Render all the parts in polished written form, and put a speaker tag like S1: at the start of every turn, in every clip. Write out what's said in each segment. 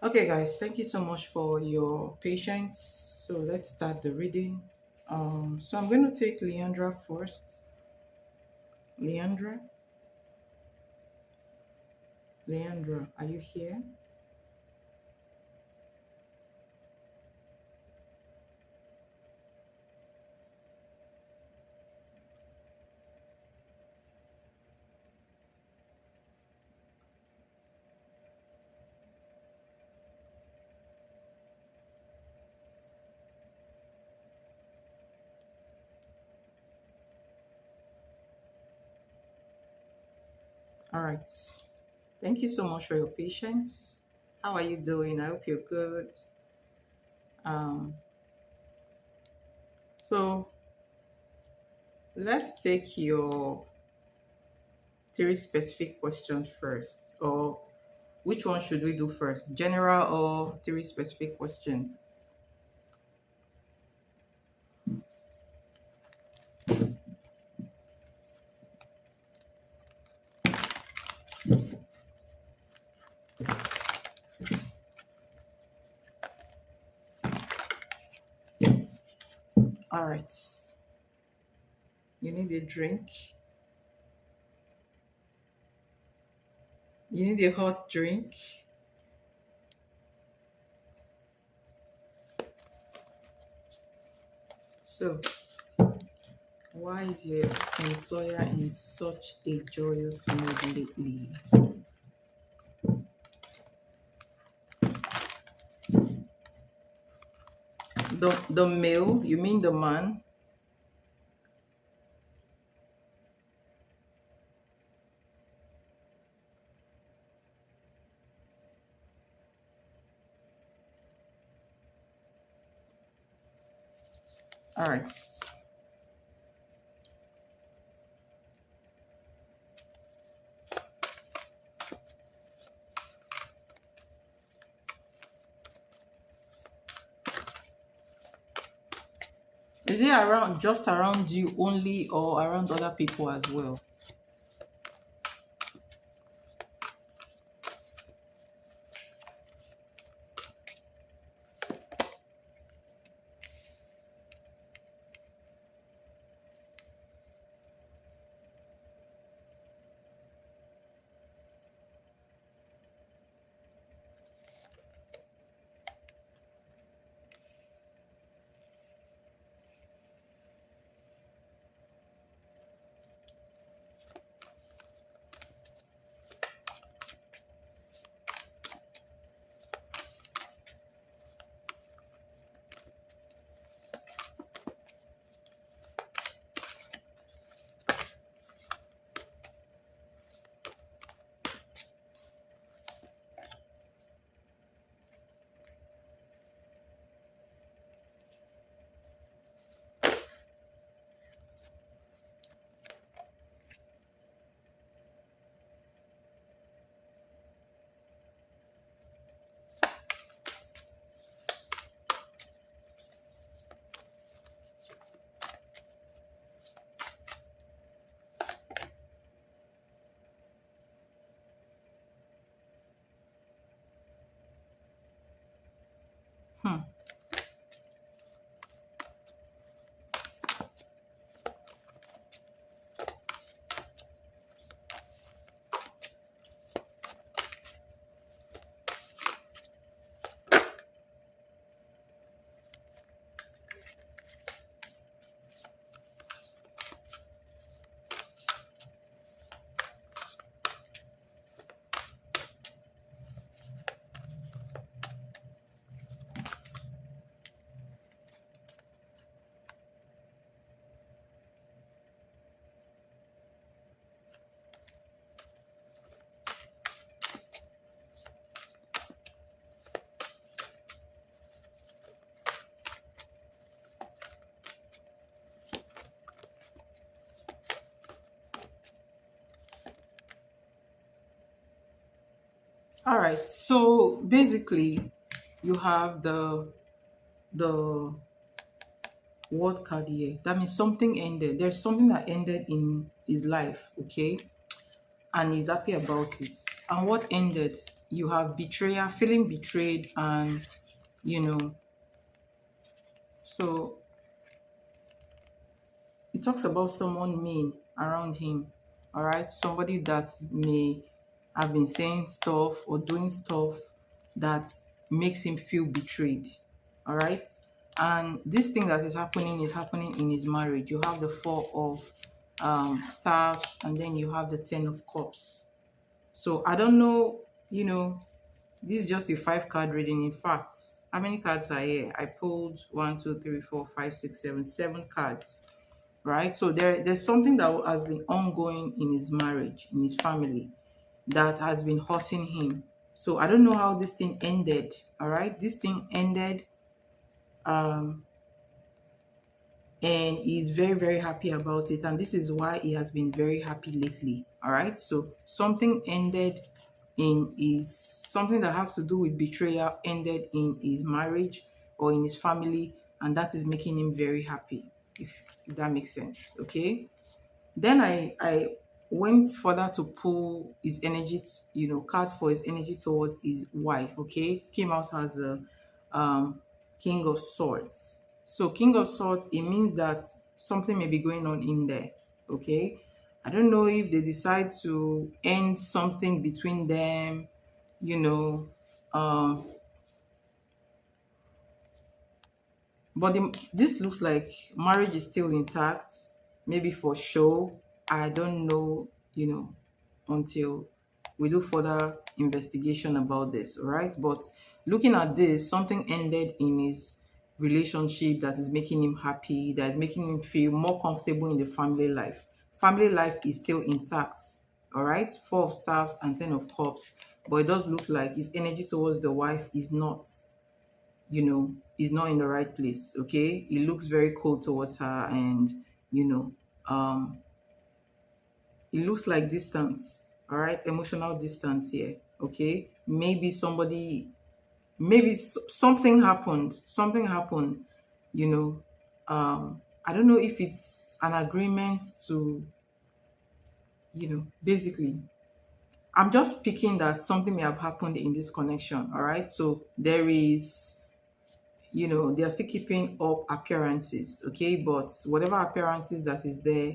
S1: Okay, guys, thank you so much for your patience. So let's start the reading. So I'm going to take Leandra first. Leandra, Leandra, are you here? All right. Thank you so much for your patience. How are you doing? I hope you're good. Um, so let's take your three specific questions first, or which one should we do first? General or three specific questions? All right. You need a drink. You need a hot drink. So, why is your employer in such a joyous mood lately? The male, you mean the man? All right. Is it around just around you only or around other people as well? Hmm. All right. So basically, you have the word card here. That means something ended. There's something that ended in his life, okay? And he's happy about it. And what ended? you have betrayal, feeling betrayed, and you know, so it talks about someone mean around him. All right, somebody that may have been saying stuff or doing stuff that makes him feel betrayed. All right, and this thing that is happening in his marriage. You have the four of staffs, and then you have the 10 of cups. So I don't know, you know, this is just a 5 card reading. In fact, how many cards are here? I pulled 1, 2, 3, 4, 5, 6, 7 cards, right? So there's something that has been ongoing in his marriage, in his family, that has been hurting him. So I don't know how this thing ended. All right, this thing ended, um, and he's very, very happy about it. And this is why he has been very happy lately. All right, so something ended in his, something that has to do with betrayal ended in his marriage or in his family, and that is making him very happy, if that makes sense. Okay, then I went further to pull his energy, cards for his energy towards his wife. Okay, came out as a King of Swords. So King of Swords, it means that something may be going on in there. Okay, I don't know if they decide to end something between them, you know, um, but this looks like marriage is still intact, maybe for show. I don't know, until we do further investigation about this, all right? But looking at this, something ended in his relationship that is making him happy, that is making him feel more comfortable in the family life. Family life is still intact, all right? 4 of Staffs and 10 of Cups, but it does look like his energy towards the wife is not, is not in the right place. Okay, he looks very cold towards her, and you know um it looks like distance. All right, emotional distance here. Okay, maybe somebody, maybe something happened, you know I don't know if it's an agreement to, basically, I'm just picking that something may have happened in this connection. All right, so there is, they are still keeping up appearances. Okay, but whatever appearances that is there,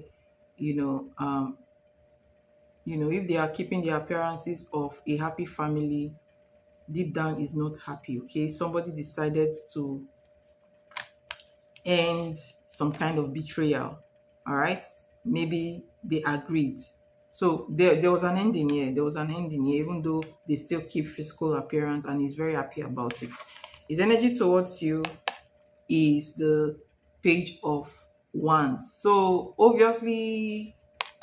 S1: you know um if they are keeping the appearances of a happy family, deep down is not happy. Okay, somebody decided to end some kind of betrayal. All right, maybe they agreed. So there was an ending here. There was an ending here, even though they still keep physical appearance, and he's very happy about it. His energy towards you is the Page of Wands. So obviously,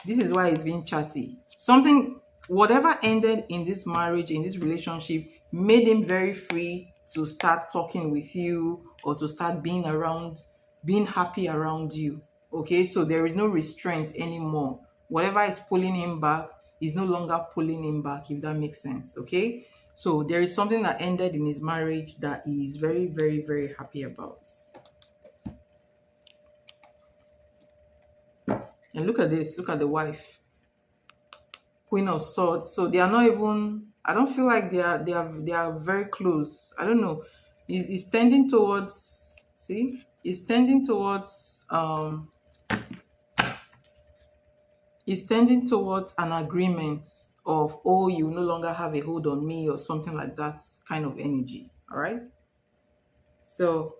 S1: this is why it's being chatty. Something, whatever ended in this marriage, in this relationship, made him very free to start talking with you, or to start being around, being happy around you. Okay, so there is no restraint anymore. Whatever is pulling him back is no longer pulling him back, if that makes sense. Okay, so there is something that ended in his marriage that he is very, very, very happy about. And look at this, look at the wife, Queen of Swords. So they are not even, I don't feel like they are very close. I don't know. He's tending towards, see, he's tending towards an agreement of, oh, you no longer have a hold on me, or something like that kind of energy. All right. So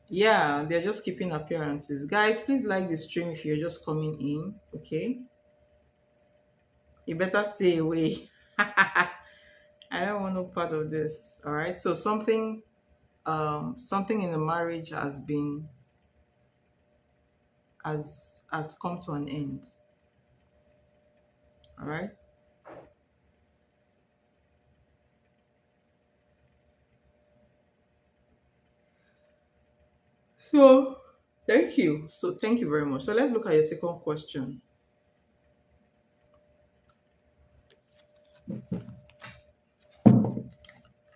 S1: yeah, they're just keeping appearances. Guys, please like the stream if you're just coming in. Okay, you better stay away. I don't want no part of this. All right, so something in the marriage has come to an end. All right, so thank you. So thank you very much. So let's look at your second question.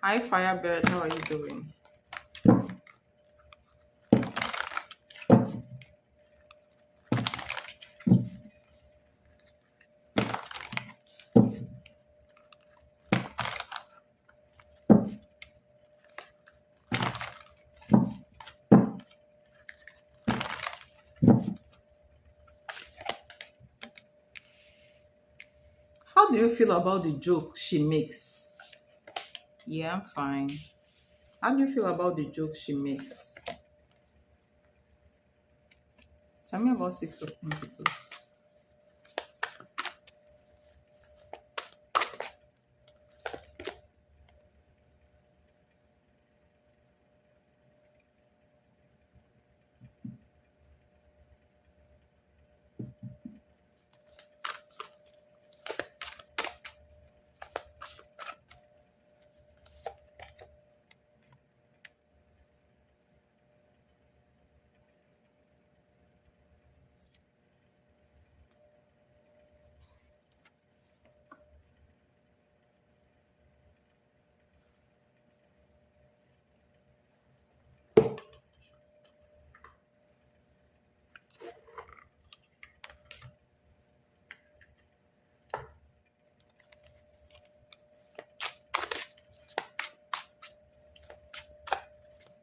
S1: Hi, Firebird. How are you doing? how do you feel about the joke she makes? Yeah, I'm fine. How do you feel about the joke she makes? Tell me about Six of Pentacles.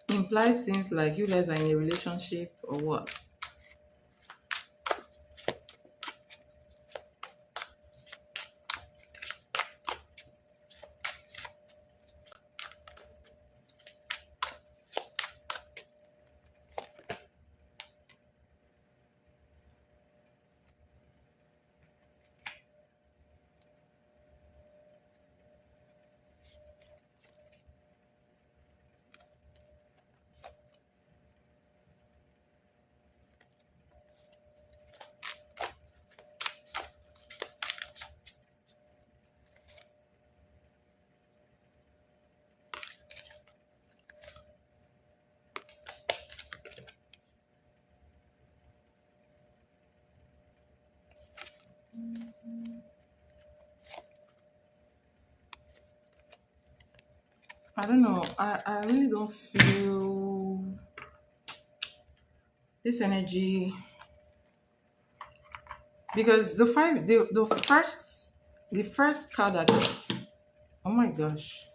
S1: Implies things like you guys are in a relationship or what? I don't know. I really don't feel this energy because the first card that, oh my gosh,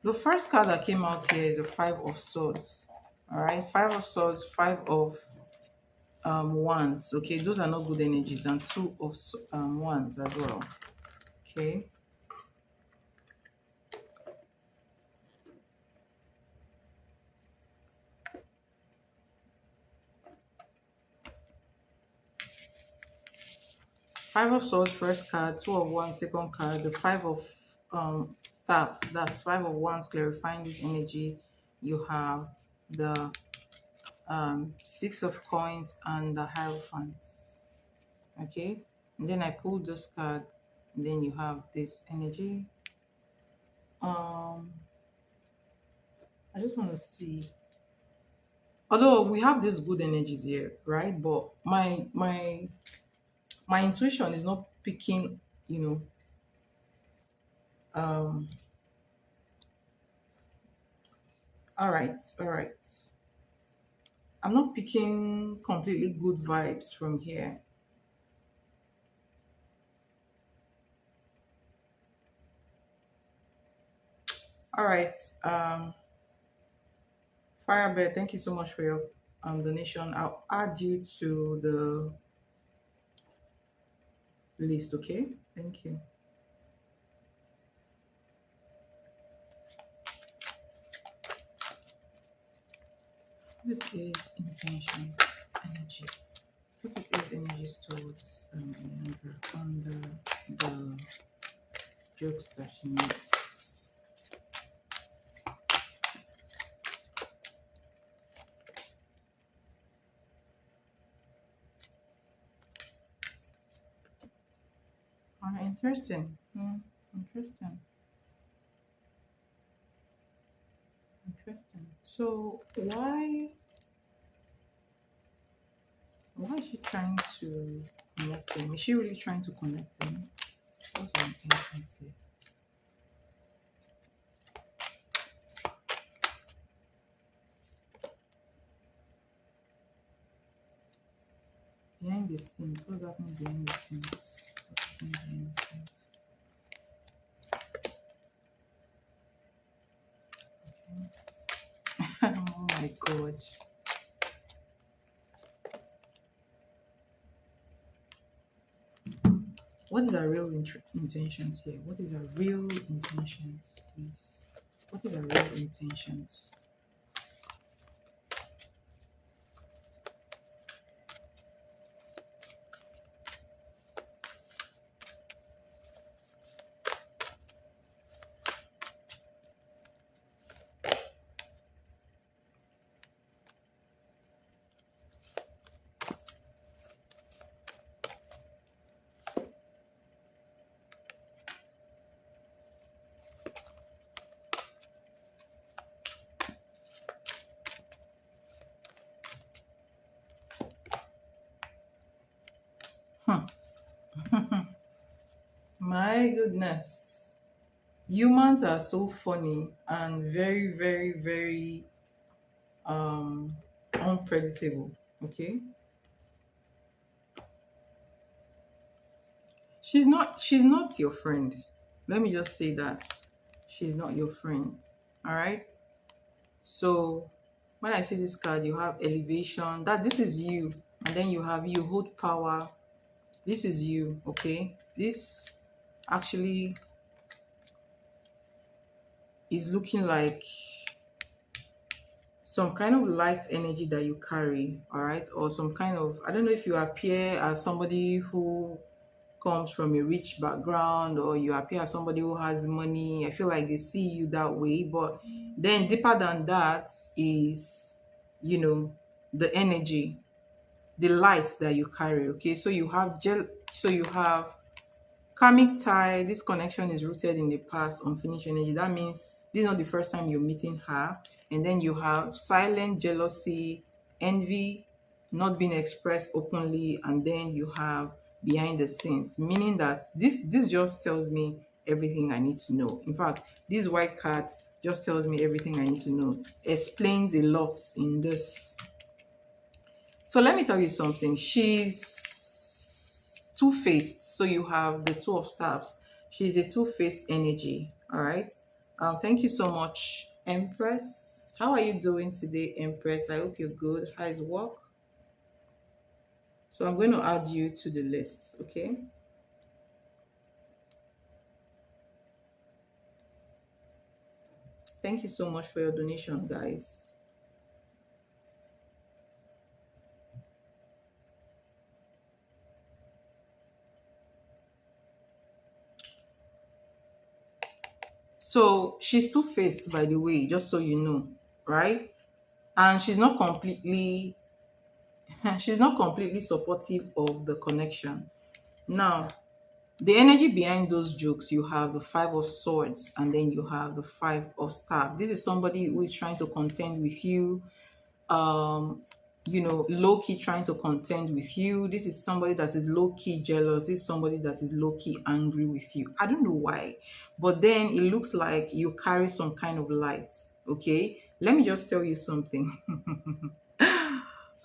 S1: the first card that came out here is the Five of Swords. All right, Five of Swords, Five of Wands. Okay, those are not good energies, and Two of Wands as well. Okay. Five of Swords, first card. Two of Wands, second card. The Five of Staff, that's Five of Wands, clarifying this energy. You have the Six of Coins and the Hierophants. Okay, and then I pulled this card, and then you have this energy. I just want to see, although we have these good energies here, right? But my intuition is not picking, you know, all right. I'm not picking completely good vibes from here. All right. Firebear, thank you so much for your donation. I'll add you to the list, okay? Thank you. This is intention, energy. What is energies towards under the jokes that she makes? Interesting. Interesting. Interesting. So why is she trying to connect them? Is she really trying to connect them? What's the intention here? Behind the scenes, what's happening behind the scenes? What's happening behind the scenes? Okay. Oh my god. What is our real intentions here? What is our real intentions, please? What is our real intentions? Hmm. My goodness. Humans are so funny and very, very, very um unpredictable. Okay. She's not your friend. Let me just say that. She's not your friend. All right. So when I see this card, you have elevation. That this is you, and then you have you hold power. This is you. Okay. This actually is looking like some kind of light energy that you carry, all right, or some kind of, I don't know if you appear as somebody who comes from a rich background or you appear as somebody who has money. I feel like they see you that way, but then deeper than that is, you know, the energy, the light that you carry. Okay, so you have so you have karmic tie. This connection is rooted in the past, unfinished energy. That means this is not the first time you're meeting her. And then you have silent jealousy, envy, not being expressed openly, and then you have behind the scenes, meaning that this just tells me everything I need to know. In fact, this white card just tells me everything I need to know. Explains a lot in this. So let me tell you something. She's two-faced. So you have the two of staffs. She's a two-faced energy. All right. Thank you so much, Empress. How are you doing today, Empress? I hope you're good. How's work? So I'm going to add you to the list. Okay. Thank you so much for your donation, guys. So she's two-faced, by the way, just so you know, right? And she's not completely supportive of the connection. Now, the energy behind those jokes, you have the Five of Swords and then you have the Five of Staff. This is somebody who is trying to contend with you, um, low key trying to contend with you. This is somebody that is low key jealous. This is somebody that is low key angry with you. I don't know why, but then it looks like you carry some kind of light. Okay, let me just tell you something.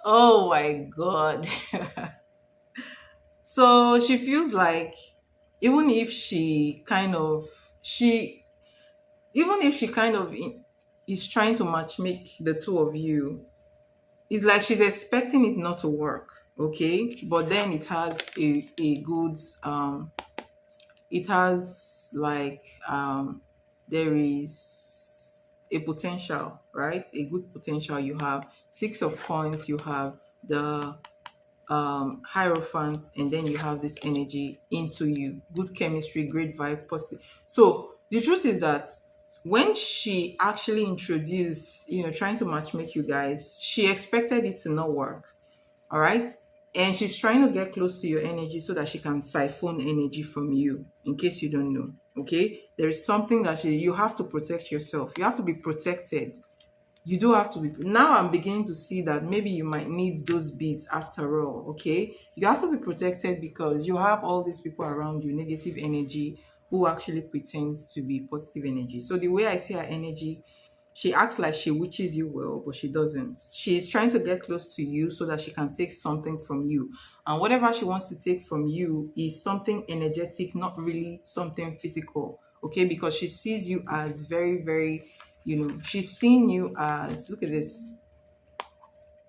S1: Oh my god. So she feels like even if she kind of she even if she kind of is trying to match make the two of you, it's like she's expecting it not to work. Okay, but then it has a good it has like there is a potential, right? A good potential. You have Six of Coins, you have the Hierophant, and then you have this energy into you. Good chemistry, great vibe, positive. So the truth is that when she actually introduced, trying to match make you guys, she expected it to not work. All right. And she's trying to get close to your energy so that she can siphon energy from you, in case you don't know. Okay. There is something that you have to protect yourself. You have to be protected. You do have to be. Now I'm beginning to see that maybe you might need those beads after all. Okay, you have to be protected because you have all these people around you, negative energy, who actually pretends to be positive energy. So the way I see her energy, she acts like she wishes you well, but she doesn't. She's trying to get close to you so that she can take something from you, and whatever she wants to take from you is something energetic, not really something physical. Okay, because she sees you as very, very, she's seeing you as, look at this,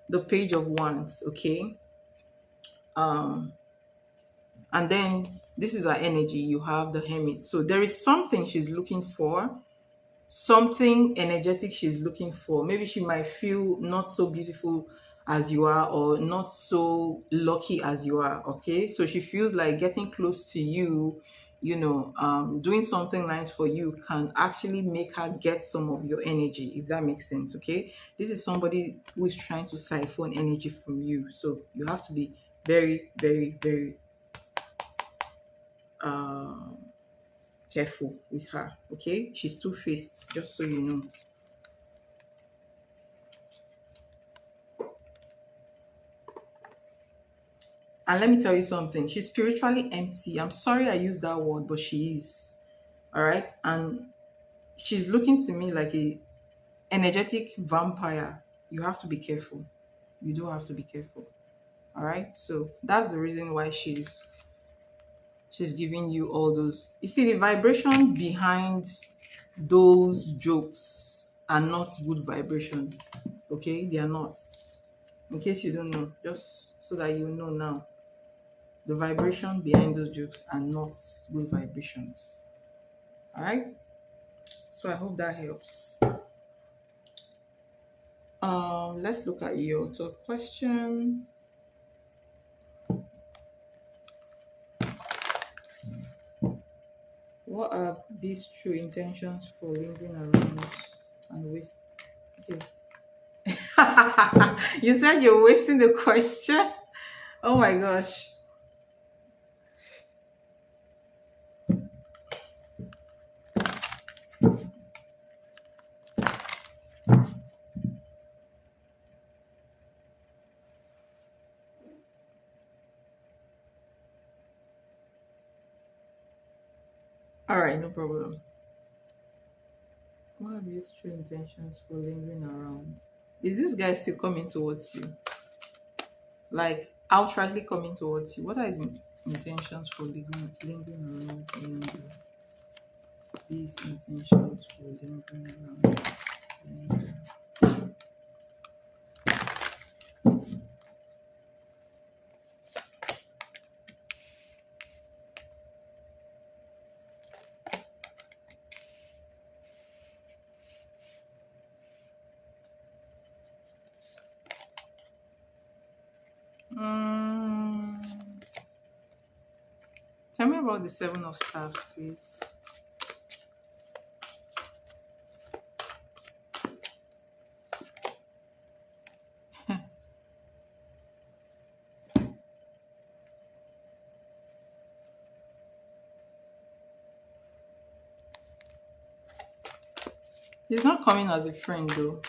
S1: the Page of Wands. Okay, um and then This is her energy. You have the Hermit. So there is something she's looking for, something energetic she's looking for. Maybe she might feel not so beautiful as you are, or not so lucky as you are. Okay, so she feels like getting close to you, doing something nice for you can actually make her get some of your energy, if that makes sense. Okay, this is somebody who is trying to siphon energy from you, so you have to be very, very, very um careful with her. Okay, she's two-faced, just so you know. And let me tell you something, she's spiritually empty. I'm sorry I used that word, but she is. All right. And she's looking to me like a energetic vampire. You have to be careful. You do have to be careful. All right. So that's the reason why she's giving you all those. You see, the vibration behind those jokes are not good vibrations. Okay, they are not. In case you don't know, just so that you know now, the vibration behind those jokes are not good vibrations. All right. So I hope that helps. Let's look at your third question. What are these true intentions for lingering around and waste? Okay. You said you're wasting the question. Oh my gosh. All right, no problem. What are these true intentions for lingering around? Is this guy still coming towards you? Like outrightly coming towards you? What are his intentions for lingering around beyond you? These intentions for lingering around. Tell me about the Seven of Staves, please. He's not coming as a friend though.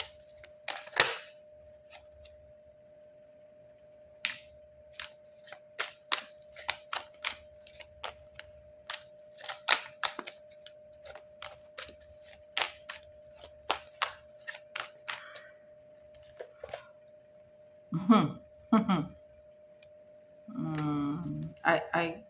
S1: I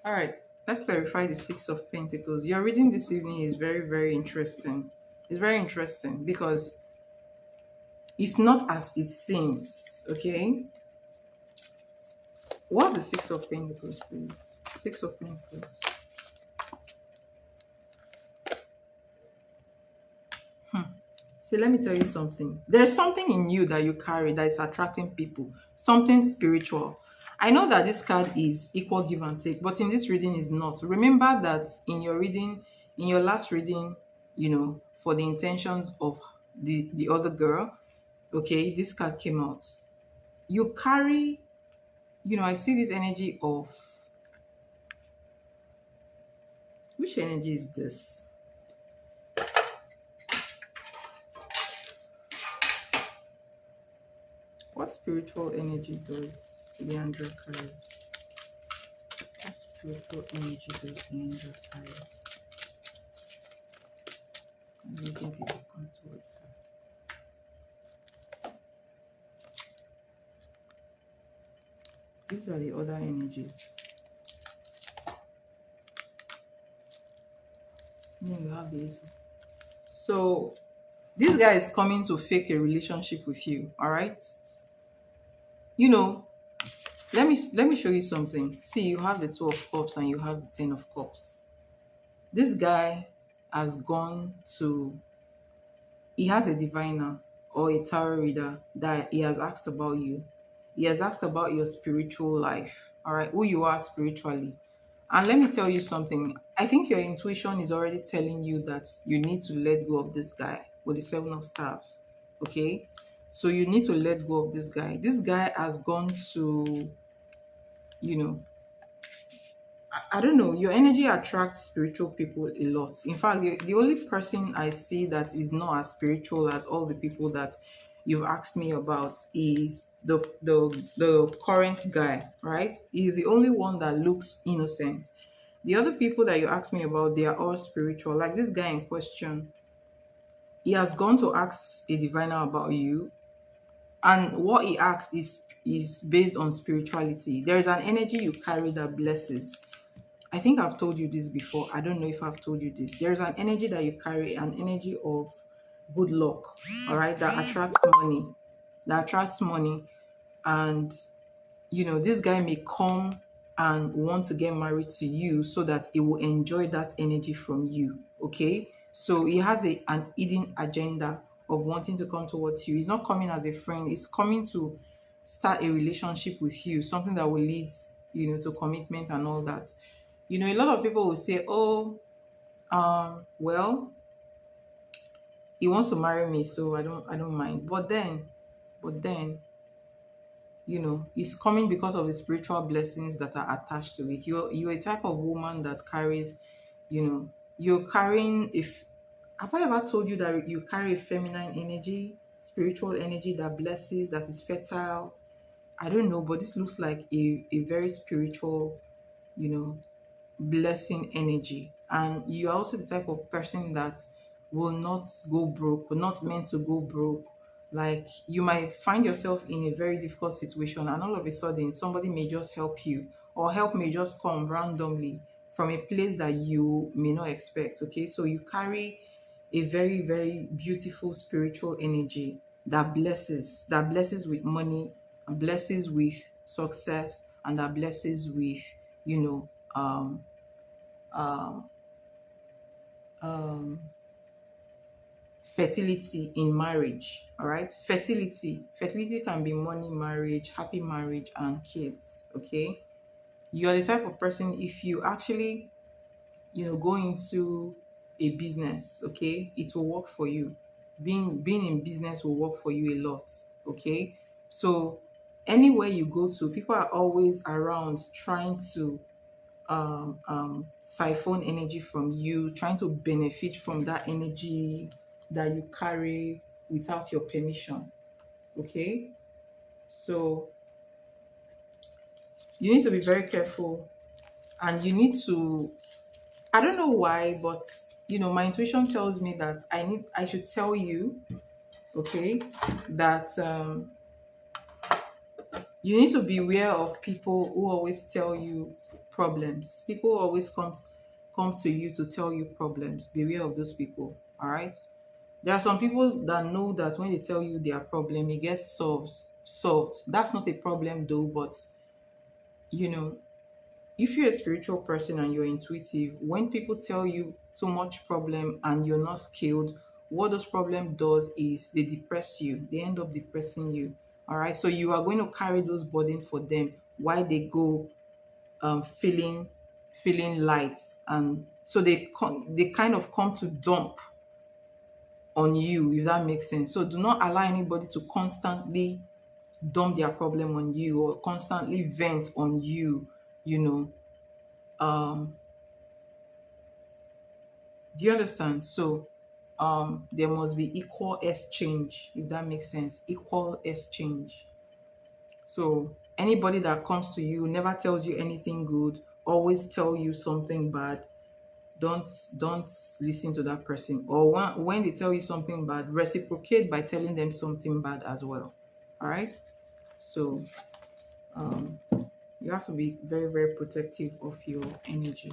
S1: All right, let's clarify the Six of Pentacles. Your reading this evening is very, very interesting. It's very interesting because it's not as it seems, okay? What's the Six of Pentacles, please? Six of Pentacles. See, let me tell you something. There's something in you that you carry that is attracting people. Something spiritual. I know that this card is equal give and take, but in this reading is not. Remember that in your reading, in your last reading, for the intentions of the other girl, okay, this card came out. You carry, I see this energy of, which energy is this? What spiritual energy does Leandra carry? What spiritual energy does Leandra carry? I'm making people come towards her. These are the other energies. Then you have these. So This guy is coming to fake a relationship with you, all right? You know, let me show you something. See, you have the Two of Cups and you have the Ten of Cups. This guy has gone to, he has a diviner or a tarot reader that he has asked about you. He has asked about your spiritual life, all right, who you are spiritually. And let me tell you something. I think your intuition is already telling you that you need to let go of this guy with the Seven of Staves. Okay? So you need to let go of this guy. This guy has gone to, you know, I don't know, your energy attracts spiritual people a lot. In fact, the only person I see that is not as spiritual as all the people that you've asked me about is the current guy, right? He's the only one that looks innocent. The other people that you asked me about, they are all spiritual. Like this guy in question, he has gone to ask a diviner about you, and what he asks is based on spirituality. There is an energy you carry that blesses. I think I've told you this before. I don't know if I've told you this. There's an energy that you carry, an energy of good luck, all right, that attracts money. That attracts money. And, this guy may come and want to get married to you so that he will enjoy that energy from you, okay? So he has an hidden agenda of wanting to come towards you. He's not coming as a friend. He's coming to start a relationship with you, something that will lead, to commitment and all that. A lot of people will say, "Oh, well, he wants to marry me, so I don't mind." But then, it's coming because of the spiritual blessings that are attached to it. You're a type of woman that carries, you're carrying. If Have I ever told you that you carry a feminine energy, spiritual energy that blesses, that is fertile? I don't know, but this looks like a very spiritual, you know, blessing energy. And you're also the type of person that will not go broke, will not meant to go broke. Like you might find yourself in a very difficult situation, and all of a sudden somebody may just help you, or help may just come randomly from a place that you may not expect. Okay, so you carry a very, very beautiful spiritual energy that blesses with money, and blesses with success, and that blesses with, you know, um, um, um, fertility in marriage. All right, fertility can be money, marriage, happy marriage, and kids. Okay, you're the type of person, if you actually, go into a business, okay, it will work for you. Being in business will work for you a lot. Okay, so anywhere you go to, people are always around trying to siphon energy from you, trying to benefit from that energy that you carry without your permission. Okay, so you need to be very careful, and you need to, I don't know why, but my intuition tells me that I should tell you, okay, that you need to beware of people who always tell you problems. People who always come to you to tell you problems. Beware of those people. All right. There are some people that know that when they tell you their problem, it gets solved. That's not a problem though, but you know, if you're a spiritual person and you're intuitive, when people tell you too much problem and you're not skilled, what those problem does is they depress you. They end up depressing you. All right. So you are going to carry those burden for them while they go feeling light, and so they kind of come to dump on you, if that makes sense. So do not allow anybody to constantly dump their problem on you or constantly vent on you. You know, um do you understand? So there must be equal exchange, if that makes sense. Equal exchange. So anybody that comes to you never tells you anything good, always tell you something bad, don't listen to that person. Or when they tell you something bad, reciprocate by telling them something bad as well. All right. So um you have to be very, very protective of your energy.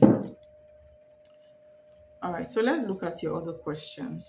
S1: All right, so let's look at your other question.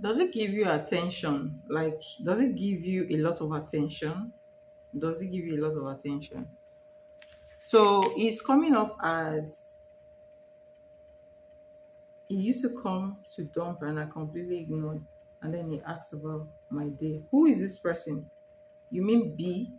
S1: Does it give you attention? Like, does it give you a lot of attention? Does it give you a lot of attention? So it's coming up as he used to come to dump and I completely ignored. And then he asked about my day. Who is this person? You mean B?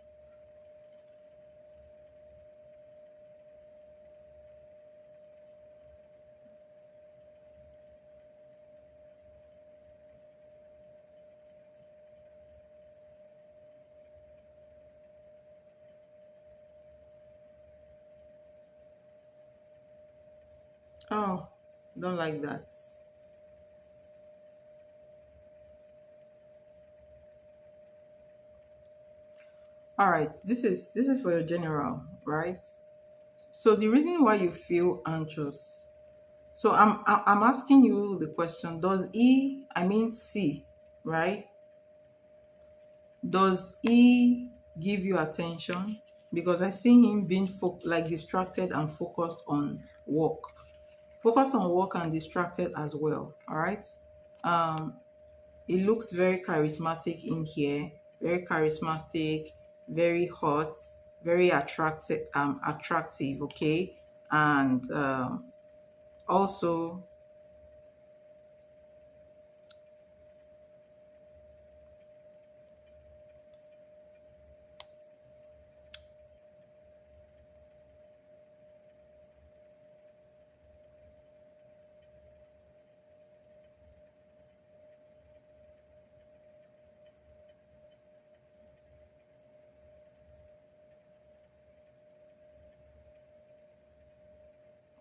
S1: Oh, don't like that. All right, this is for your general, right? So the reason why you feel anxious. So I'm asking you the question, does E, I mean C, right? Does he give you attention? Because I see him being like distracted and focused on work. Focused on work and distracted as well. All right. Um, it looks very charismatic in here. Very charismatic, very hot, very attractive. Attractive. Okay, and also.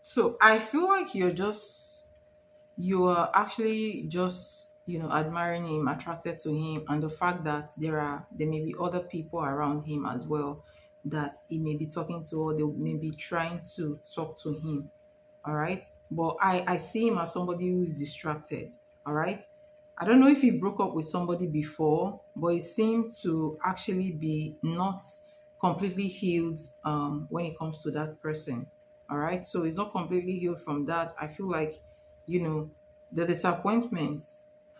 S1: So I feel like you are actually just admiring him, attracted to him, and the fact that there may be other people around him as well that he may be talking to, or they may be trying to talk to him. All right, but I see him as somebody who's distracted. All right, I don't know if he broke up with somebody before, but he seemed to actually be not completely healed when it comes to that person. All right, so he's not completely healed from that. I feel like you know the disappointment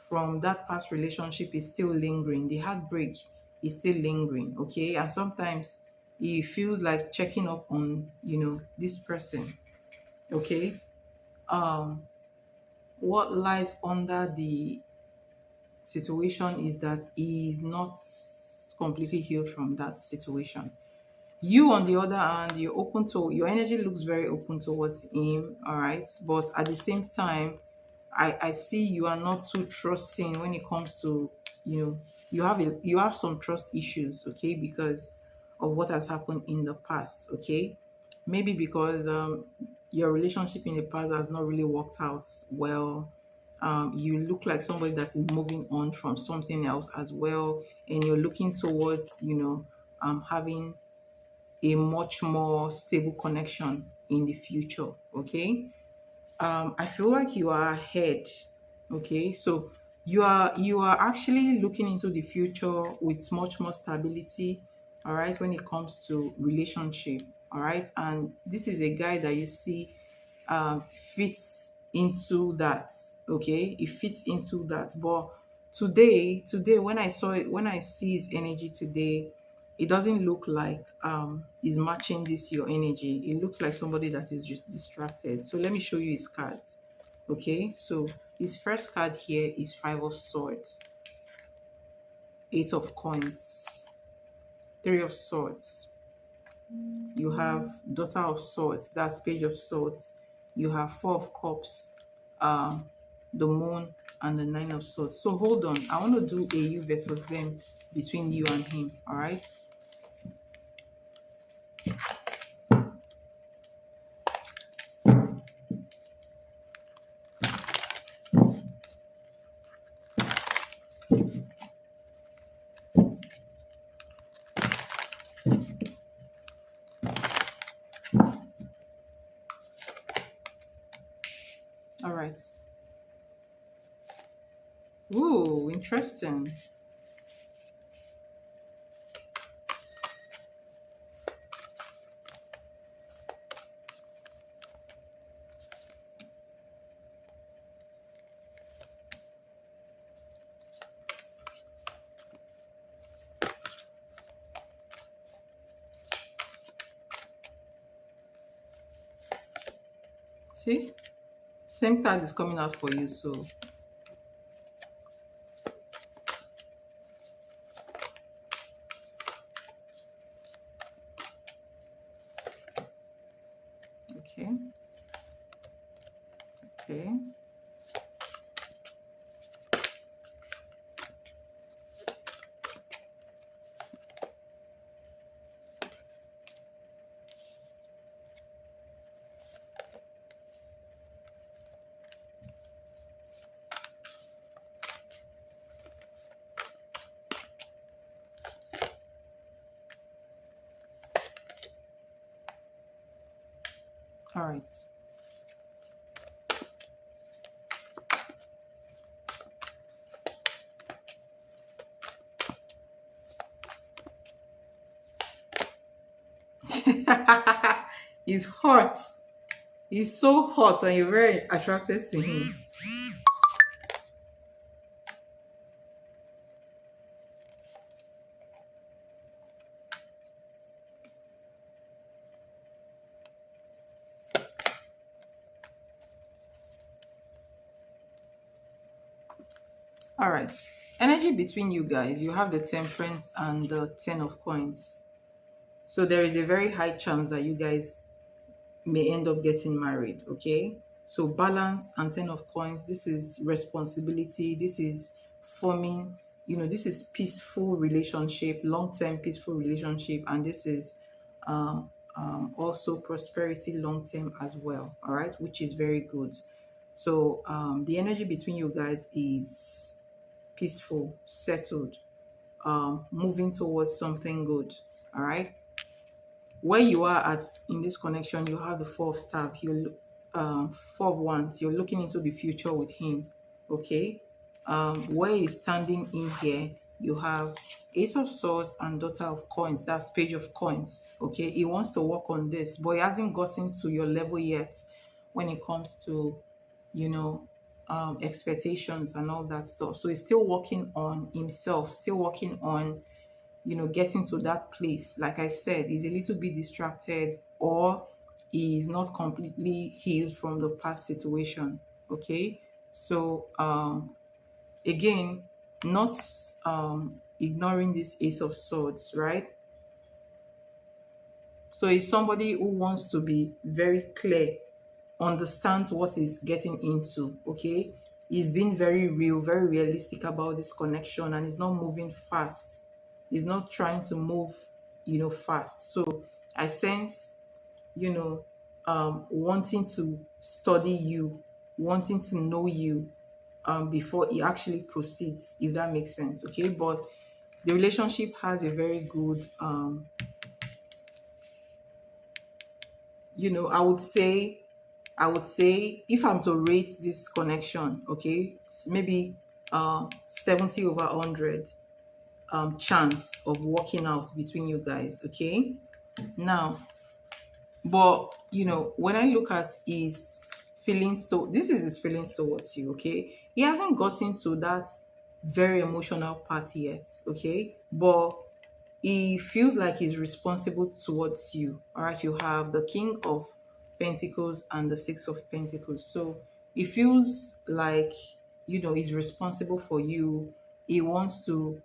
S1: from that past relationship is still lingering. The heartbreak is still lingering. Okay, and sometimes he feels like checking up on this person. Okay, um what lies under the situation is that he is not completely healed from that situation. You, on the other hand, you're open to your energy looks very open towards him, all right. But at the same time, I see you are not too trusting when it comes to you have some trust issues, okay, because of what has happened in the past, okay. Maybe because your relationship in the past has not really worked out well. You look like somebody that's moving on from something else as well, and you're looking towards having a much more stable connection in the future. Okay, I feel like you are ahead. Okay, so you are actually looking into the future with much more stability. All right, when it comes to relationship. All right, and this is a guy that you see fits into that. Okay, it fits into that. But today when I saw it, when I see his energy today, it doesn't look like he's matching this your energy. It looks like somebody that is just distracted. So let me show you his cards. Okay, so his first card here is Five of Swords, Eight of Coins, Three of Swords. You have Daughter of Swords, that's Page of Swords. You have Four of Cups, um, the Moon, and the Nine of Swords. So hold on, I want to do a you versus them between you and him. All right. All right. Ooh, interesting. See, same card is coming out for you. So okay, okay. All right. He's hot. He's so hot, and you're very attracted to him. All right. Energy between you guys. You have the Temperance and the Ten of Coins. So there is a very high chance that you guys may end up getting married. Okay. So balance and Ten of Coins. This is responsibility. This is forming. This is peaceful relationship, long-term peaceful relationship, and this is also prosperity long-term as well. All right, which is very good. So the energy between you guys is peaceful, settled, moving towards something good. All right. Where you are at in this connection, you have the Four of Staff. You Four of Wands. You're looking into the future with him. Okay. Where he's standing in here, you have Ace of Swords and Daughter of Coins. That's Page of Coins. Okay. He wants to work on this, but he hasn't gotten to your level yet when it comes to, expectations and all that stuff. So he's still working on himself, still working on, getting to that place. Like I said, he's a little bit distracted, or he's not completely healed from the past situation. Okay. So again, not ignoring this Ace of Swords, right? So he's somebody who wants to be very clear, understands what he's getting into. Okay. He's been very real, very realistic about this connection, and he's not moving fast. He's not trying to move, fast. So I sense, wanting to study you, wanting to know you before he actually proceeds, if that makes sense. Okay. But the relationship has a very good, I would say if I'm to rate this connection, okay, maybe 70 over 100 chance of working out between you guys. Okay. Now, but when I look at his feelings to this is his feelings towards you, okay? He hasn't gotten to that very emotional part yet, okay? But he feels like he's responsible towards you. All right, you have the King of Pentacles and the Six of Pentacles. So he feels like he's responsible for you. He wants to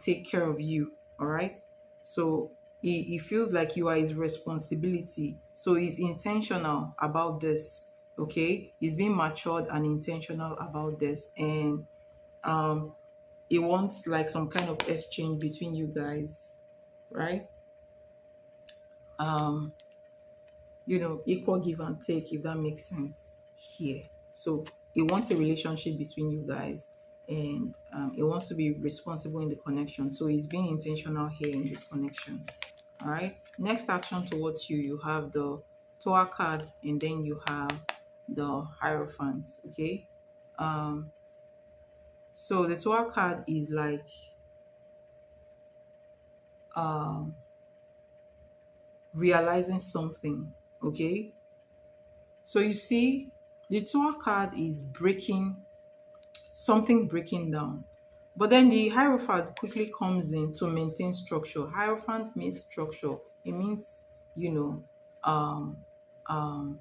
S1: take care of you. All right. So he feels like you are his responsibility. So he's intentional about this. Okay. He's being matured and intentional about this. And um he wants like some kind of exchange between you guys, right? um Equal give and take, if that makes sense here. So he wants a relationship between you guys, and he wants to be responsible in the connection, so he's being intentional here in this connection. All right, next action towards you, you have the Tower card, and then you have the Hierophant. Okay. So the Tower card is like um realizing something. Okay. So you see, the Tower card is breaking down. But then the Hierophant quickly comes in to maintain structure. Hierophant means structure. It means, you know, um, um,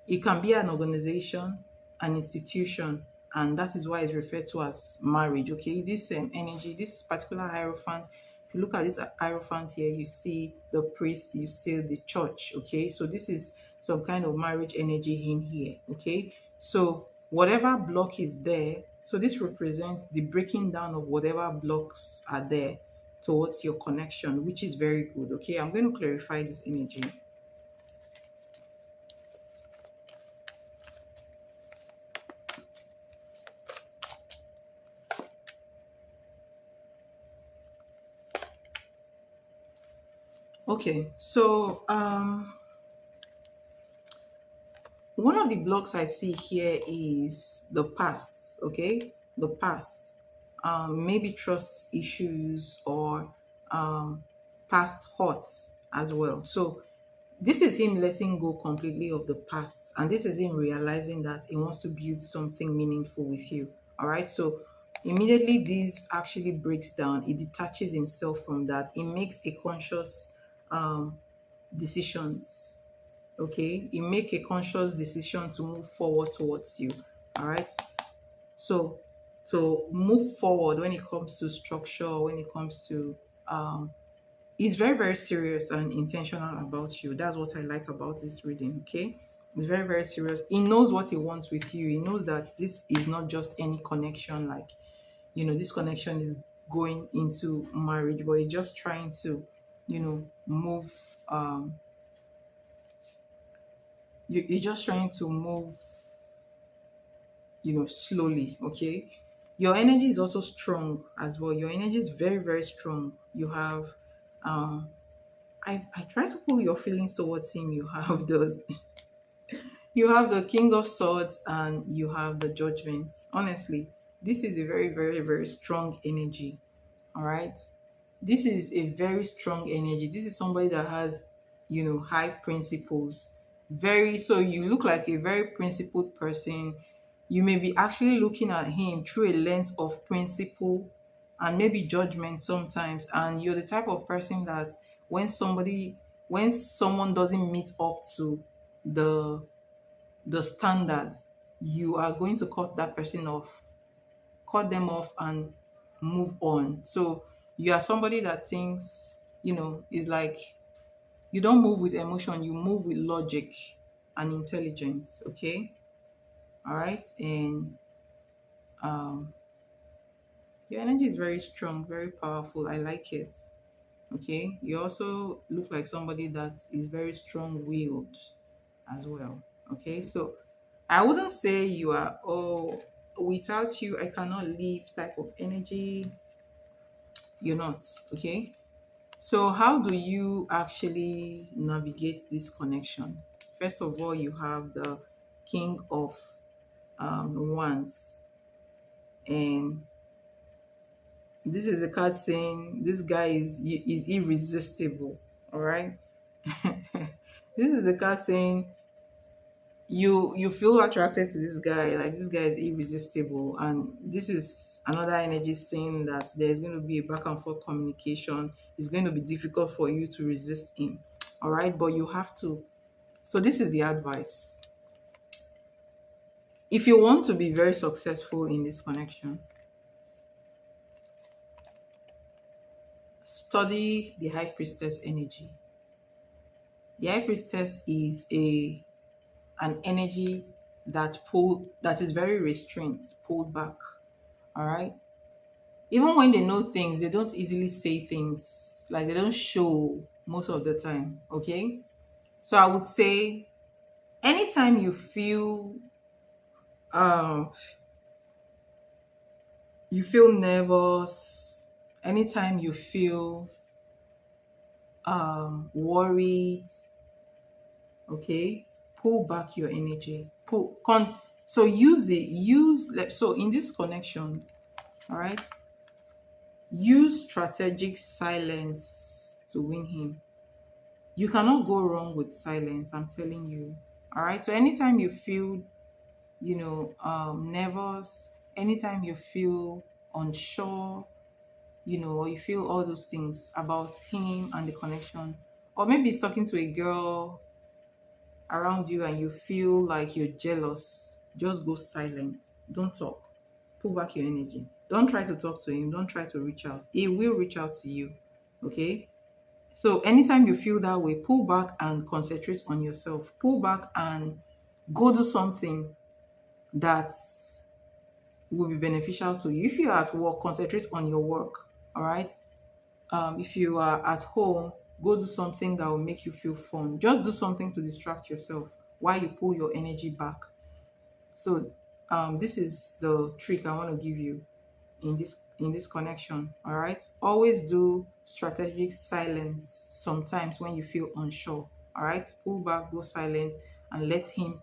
S1: it can be an organization, an institution, and that is why it's referred to as marriage. Okay, this energy, this particular Hierophant. If you look at this Hierophant here, you see the priest, you see the church. Okay, so this is some kind of marriage energy in here. Okay, so whatever block is there, so this represents the breaking down of whatever blocks are there towards your connection, which is very good. Okay, I'm going to clarify this energy. Okay, so one of the blocks I see here is the past. Okay, the past, maybe trust issues or past hurts as well. So this is him letting go completely of the past, and this is him realizing that he wants to build something meaningful with you. All right, so immediately this actually breaks down. He detaches himself from that. He makes a conscious um, decisions. Okay, you make a conscious decision to move forward towards you. All right, so to move forward when it comes to structure, when it comes to he's very, very serious and intentional about you. That's what I like about this reading. Okay, he's very, very serious. He knows what he wants with you. He knows that this is not just any connection, like this connection is going into marriage, but he's just trying to move you're just trying to move slowly. Okay, your energy is also strong as well. Your energy is very, very strong. You have um I try to pull your feelings towards him. You have the King of Swords and you have the Judgment. Honestly, this is a very, very, very strong energy. All right, this is a very strong energy. This is somebody that has high principles. Very, so you look like a very principled person. You may be actually looking at him through a lens of principle and maybe judgment sometimes, and you're the type of person that when someone doesn't meet up to the standards, you are going to cut them off and move on. So you are somebody that thinks, is like, you don't move with emotion, you move with logic and intelligence. Okay. All right. And um your energy is very strong, very powerful. I like it. Okay. You also look like somebody that is very strong willed as well. Okay. So I wouldn't say you are, oh, without you I cannot live type of energy. You're not. Okay. So how do you actually navigate this connection? First of all, you have the King of Wands, and this is a card saying this guy is irresistible. All right, This is the card saying you feel attracted to this guy, like this guy is irresistible, and this is another energy saying that there's going to be a back and forth communication. It's going to be difficult for you to resist him. All right, but you have to. So this is the advice. If you want to be very successful in this connection, study the high priestess energy. The high priestess is an energy that is very restrained, pulled back. All right. Even when they know things, they don't easily say things. Like they don't show most of the time. Okay. So I would say anytime um you feel nervous, anytime you feel worried, okay, pull back your energy. So so in this connection, all right, use strategic silence to win him. You cannot go wrong with silence, I'm telling you. All right. So anytime you feel, nervous, anytime you feel unsure, or you feel all those things about him and the connection, or maybe he's talking to a girl around you and you feel like you're jealous, just go silent. Don't talk. Pull back your energy. Don't try to talk to him. Don't try to reach out. He will reach out to you. Okay? So anytime you feel that way, pull back and concentrate on yourself. Pull back and go do something that will be beneficial to you. If you're at work, concentrate on your work. All right. If you are at home, go do something that will make you feel fun. Just do something to distract yourself while you pull your energy back. So this is the trick I want to give you in this connection. All right. Always do strategic silence sometimes when you feel unsure. All right. Pull back, go silent, and let him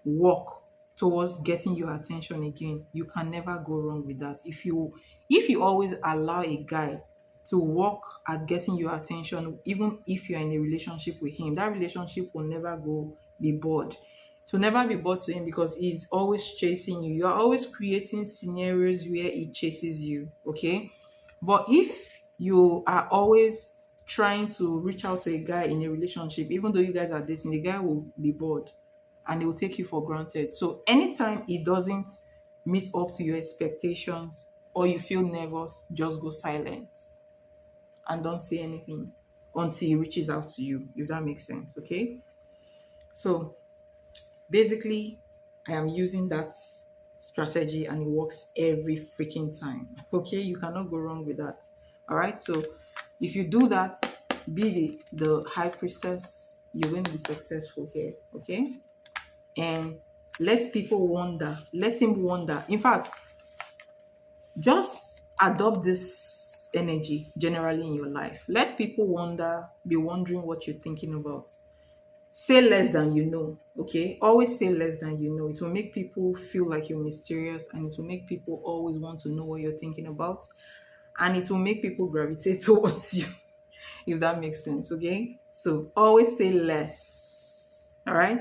S1: walk towards getting your attention again. You can never go wrong with that. If you always allow a guy to work at getting your attention, even if you're in a relationship with him, that relationship will never go be bored. To never be bored to him because he's always chasing you. You're always creating scenarios where he chases you. Okay. But if you are always trying to reach out to a guy in a relationship, even though you guys are dating, the guy will be bored and he will take you for granted. So anytime it doesn't meet up to your expectations or you feel nervous, just go silent and don't say anything until he reaches out to you, if that makes sense. Okay. So basically, I am using that strategy and it works every freaking time. Okay, you cannot go wrong with that. All right. So if you do that, be the high priestess, you're going to be successful here. Okay. And let people wonder. Let him wonder. In fact, just adopt this energy generally in your life. Let people wonder, be wondering what you're thinking about. Say less than you know. Okay, always say less than you know. It will make people feel like you're mysterious, and it will make people always want to know what you're thinking about, and it will make people gravitate towards you, if that makes sense. Okay, so always say less. All right.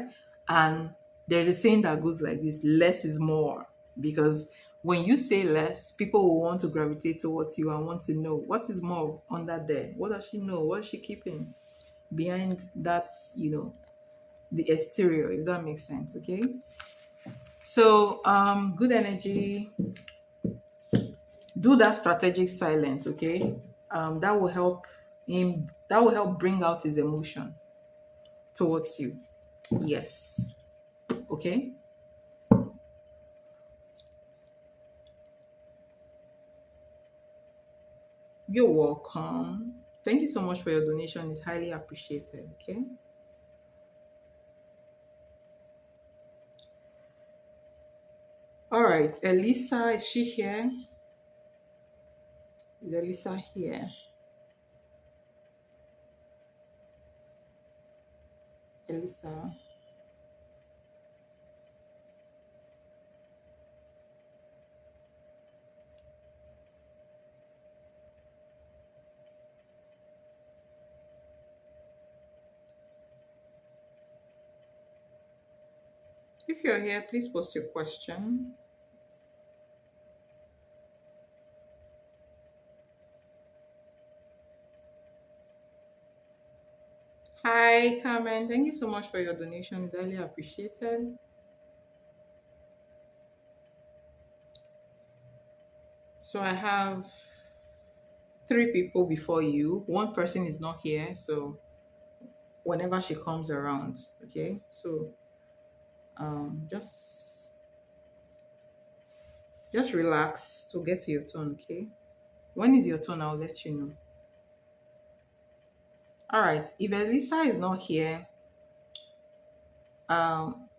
S1: And there's a saying that goes like this: less is more. Because when you say less, people will want to gravitate towards you and want to know what is more under there. What does she know? What is she keeping behind that, the exterior, if that makes sense. Okay. So good energy, do that strategic silence. Okay. That will help bring out his emotion towards you. Yes. Okay. You're welcome. Thank you so much for your donation. It's highly appreciated. Okay. All right. Elisa, is she here? Is Elisa here? Elisa. If you're here, please post your question. Hi, Carmen. Thank you so much for your donation. It's highly appreciated. So I have three people before you. One person is not here, so whenever she comes around, okay? So just relax to get to your turn, okay? When is your turn? I'll let you know. All right. If Elisa is not here,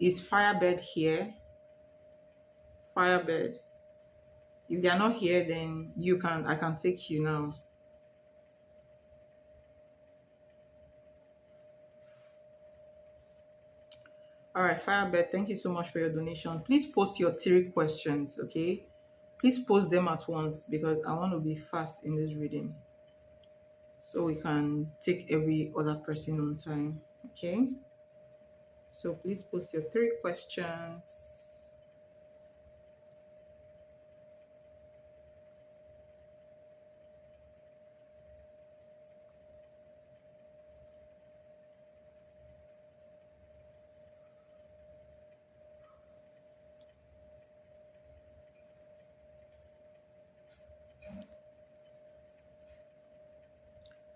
S1: is Firebird here? Firebird. If they are not here, then I can take you now. All right, Firebird, thank you so much for your donation. Please post your three questions, okay? Please post them at once because I want to be fast in this reading so we can take every other person on time, okay? So please post your three questions.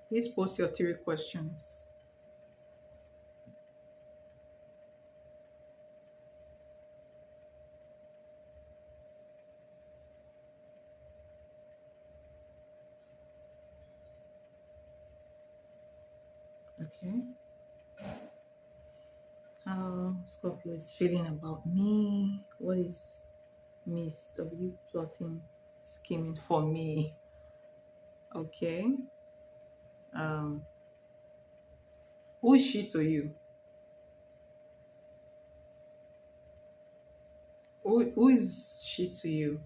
S1: Please post your three questions. Okay. How Scorpio is feeling about me? What is Miss W plotting, scheming for me? Okay. Um, who is she to you? Who is she to you?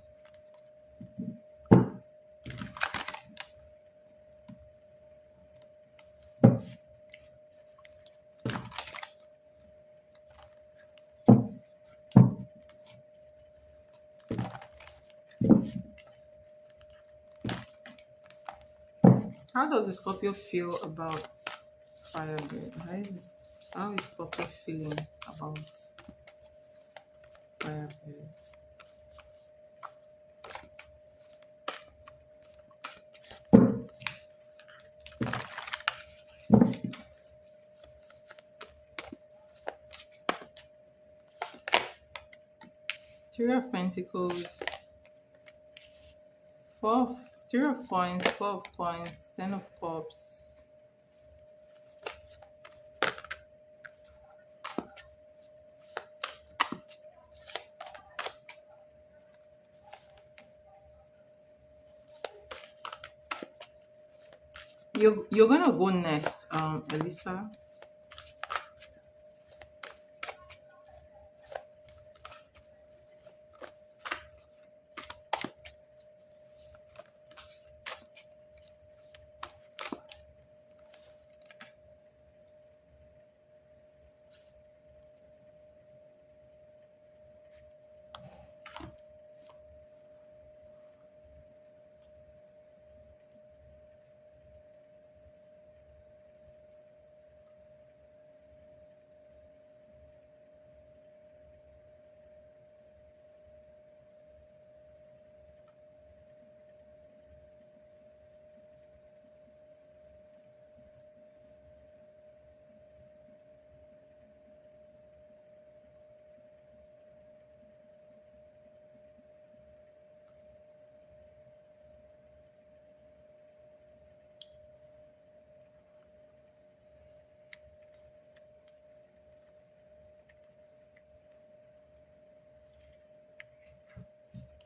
S1: How does the Scorpio feel about Firebird? How is Scorpio feeling about Firebird? Three of Pentacles, Three of Coins, Four of Coins, Ten of Cups. You're gonna go next, Elisa.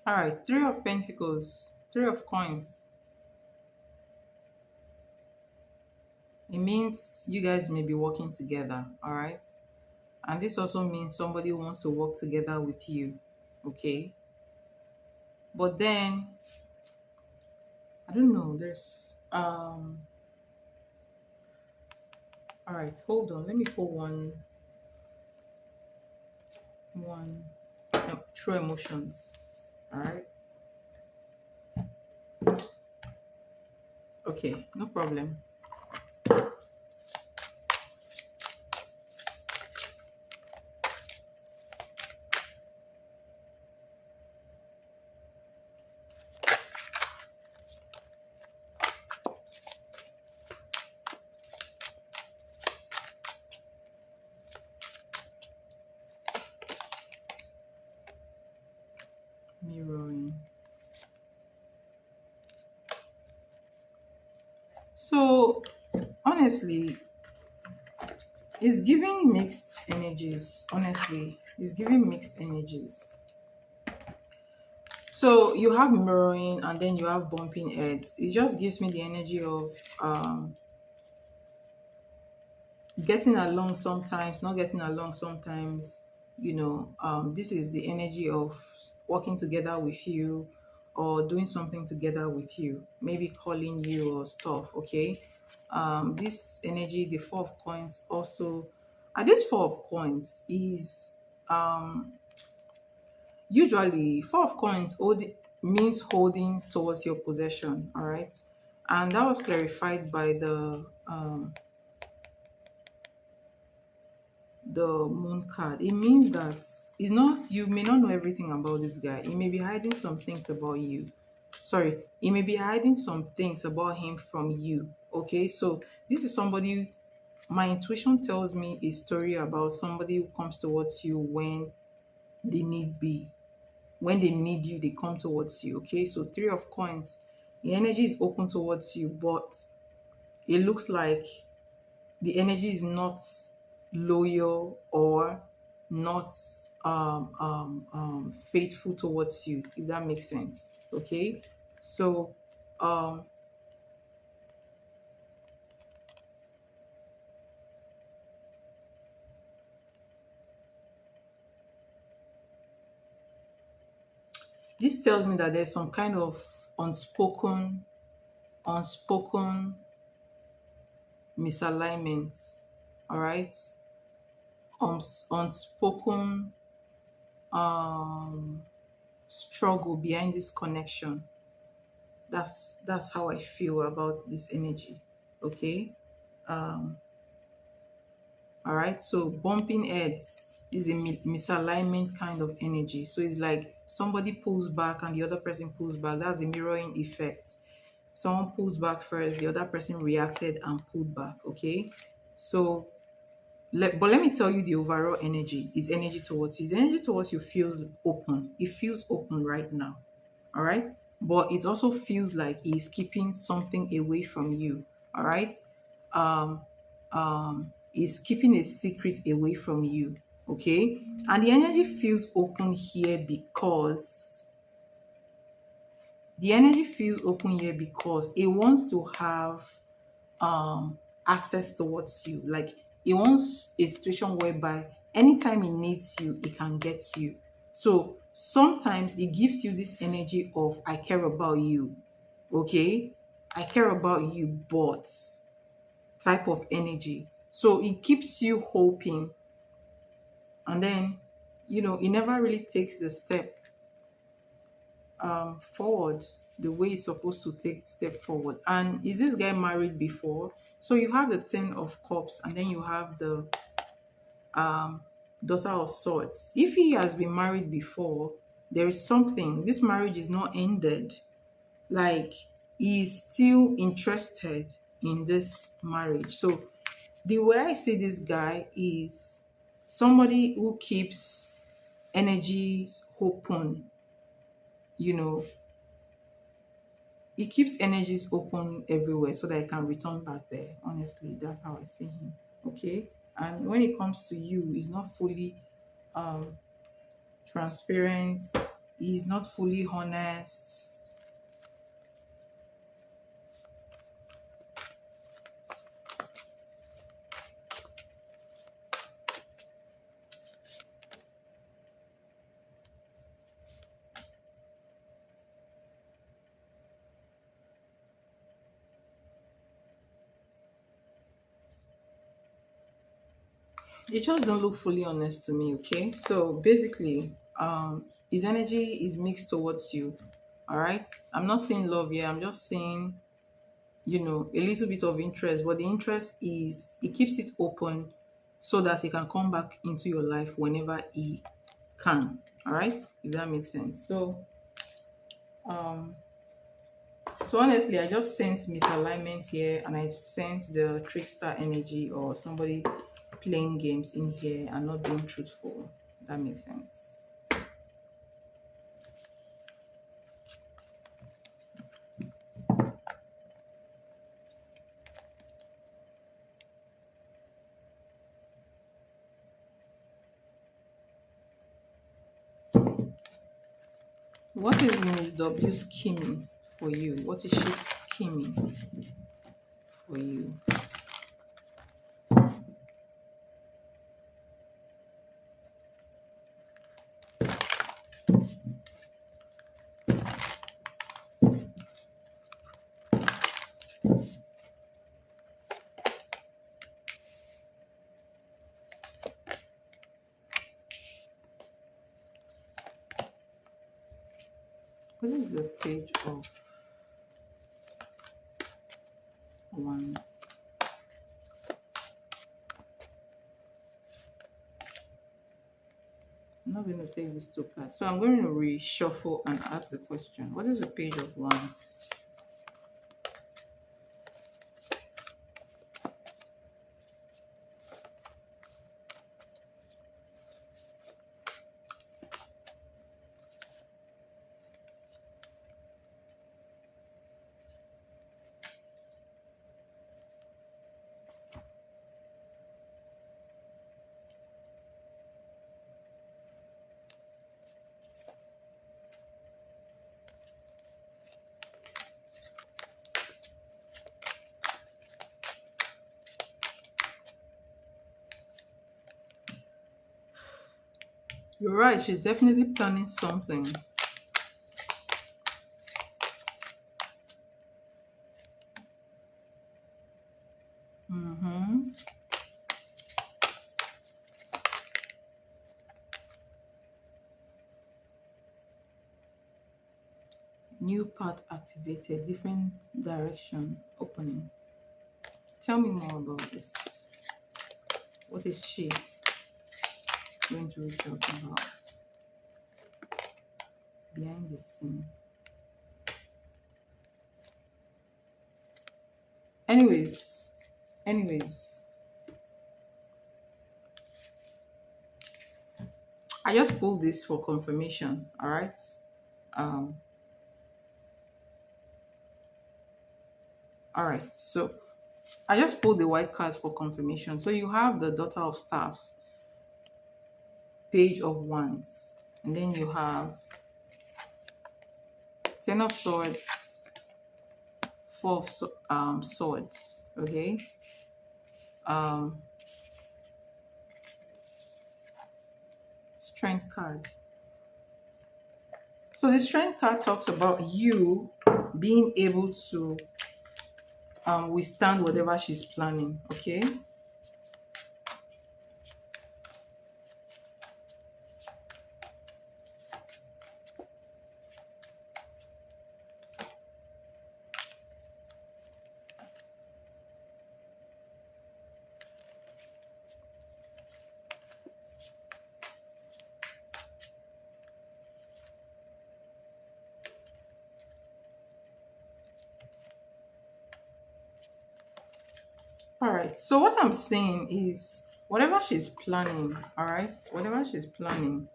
S1: All right, Three of Pentacles, Three of Coins. It means you guys may be working together, all right? And this also means somebody wants to work together with you, okay? But then, I don't know, all right, hold on, let me pull one one. No, true emotions. All right. Okay, no problem. Mirroring. So honestly, it's giving mixed energies. Honestly, it's giving mixed energies. So you have mirroring and then you have bumping heads. It just gives me the energy of getting along sometimes, not getting along sometimes. This is the energy of working together with you or doing something together with you, maybe calling you or stuff. Okay. This energy, the four of coins also, this four of coins is um usually four of coins means holding towards your possession. All right. And that was clarified by the moon card. It means that it's not, you may not know everything about this guy. He may be hiding some things about you. Sorry, he may be hiding some things about him from you. Okay, so this is somebody, my intuition tells me a story about somebody who comes towards you when they need be. When they need you, they come towards you. Okay, so three of coins. The energy is open towards you, but it looks like the energy is not loyal or not faithful towards you, if that makes sense. Okay, so um this tells me that there's some kind of unspoken misalignment. All right. Unspoken um struggle behind this connection. That's how I feel about this energy. Okay. um all right, so bumping heads is a misalignment kind of energy. So it's like somebody pulls back and the other person pulls back. That's the mirroring effect. Someone pulls back first, the other person reacted and pulled back. Okay, so but let me tell you, the overall energy is energy towards you. The energy towards you feels open. It feels open right now. All right, but it also feels like he's keeping something away from you. All right, um is keeping a secret away from you. Okay, and the energy feels open here because it wants to have access towards you. Like, it wants a situation whereby anytime it needs you, it can get you. So sometimes it gives you this energy of, I care about you. Okay, I care about you, but type of energy. So it keeps you hoping, and then it never really takes the step forward the way it's supposed to take step forward. And is this guy married before? So you have the 10 of cups and then you have the um daughter of swords. If he has been married before, there is something, this marriage is not ended. Like, he's still interested in this marriage. So the way I see this guy is somebody who keeps energies open. You know, he keeps energies open everywhere so that he can return back there. Honestly, that's how I see him. Okay. And when it comes to you, he's not fully um transparent, he's not fully honest. You just don't look fully honest to me, okay? So basically, his energy is mixed towards you. All right. I'm not saying love here, I'm just saying, a little bit of interest, but the interest is it keeps it open so that he can come back into your life whenever he can. All right, if that makes sense. Um so honestly, I just sense misalignment here, and I sense the trickster energy or somebody playing games in here and not being truthful. That makes sense. What is Miss W scheming for you? What is she scheming for you? This is the page of wands. I'm not going to take these two cards. So I'm going to reshuffle and ask the question. What is the page of wands? You're right, she's definitely planning something. Mm-hmm. New path activated, different direction opening. Tell me more about this. What is she going to reach out about behind the scene? Anyways, I just pulled this for confirmation. All right. All right. So I just pulled the white card for confirmation. So you have the Daughter of Staffs, Page of Wands, and then you have Ten of Swords, Four of Swords. Okay. Strength card. So the Strength card talks about you being able to withstand whatever she's planning. Okay. All right. So what I'm saying is whatever she's planning, all right, whatever she's planning,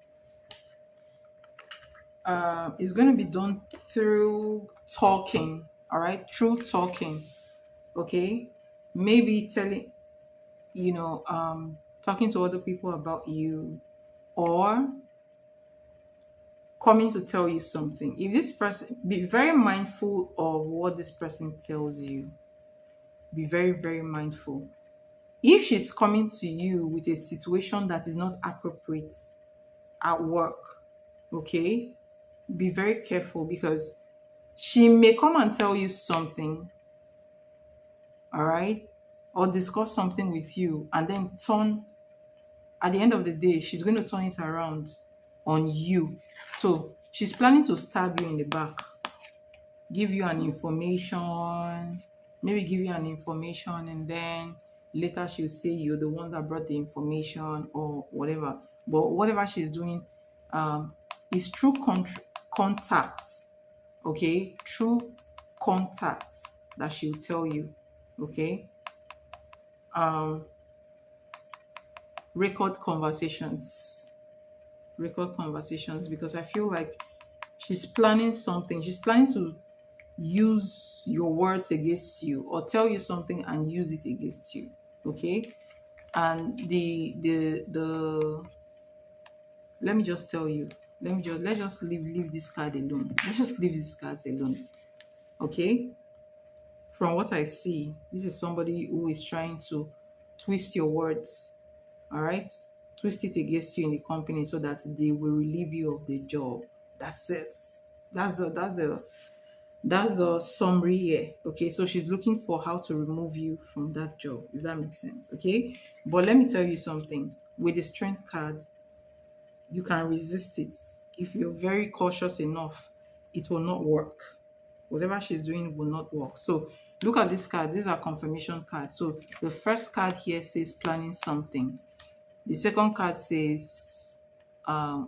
S1: is going to be done through talking, all right, through talking. Okay. Maybe telling, talking to other people about you, or coming to tell you something. If this person, be very mindful of what this person tells you. Be very, very mindful. If she's coming to you with a situation that is not appropriate at work, okay, be very careful, because she may come and tell you something, all right, or discuss something with you and then turn at the end of the day, she's going to turn it around on you. So she's planning to stab you in the back, give you an information, maybe give you an information, and then later she'll say you're the one that brought the information or whatever. But whatever she's doing is through contacts, okay? Through contacts that she'll tell you, okay? Record conversations, because I feel like she's planning something. She's planning to use your words against you, or tell you something and use it against you, okay? And the let me just tell you, let's just leave this card alone. Let's just leave these cards alone, okay? From what I see, this is somebody who is trying to twist your words, all right? Twist it against you in the company so that they will relieve you of the job. That's it. That's the summary here, okay? So she's looking for how to remove you from that job, if that makes sense, okay? But let me tell you something. With the strength card, you can resist it. If you're very cautious enough, it will not work. Whatever she's doing will not work. So look at this card. These are confirmation cards. So the first card here says planning something. The second card says I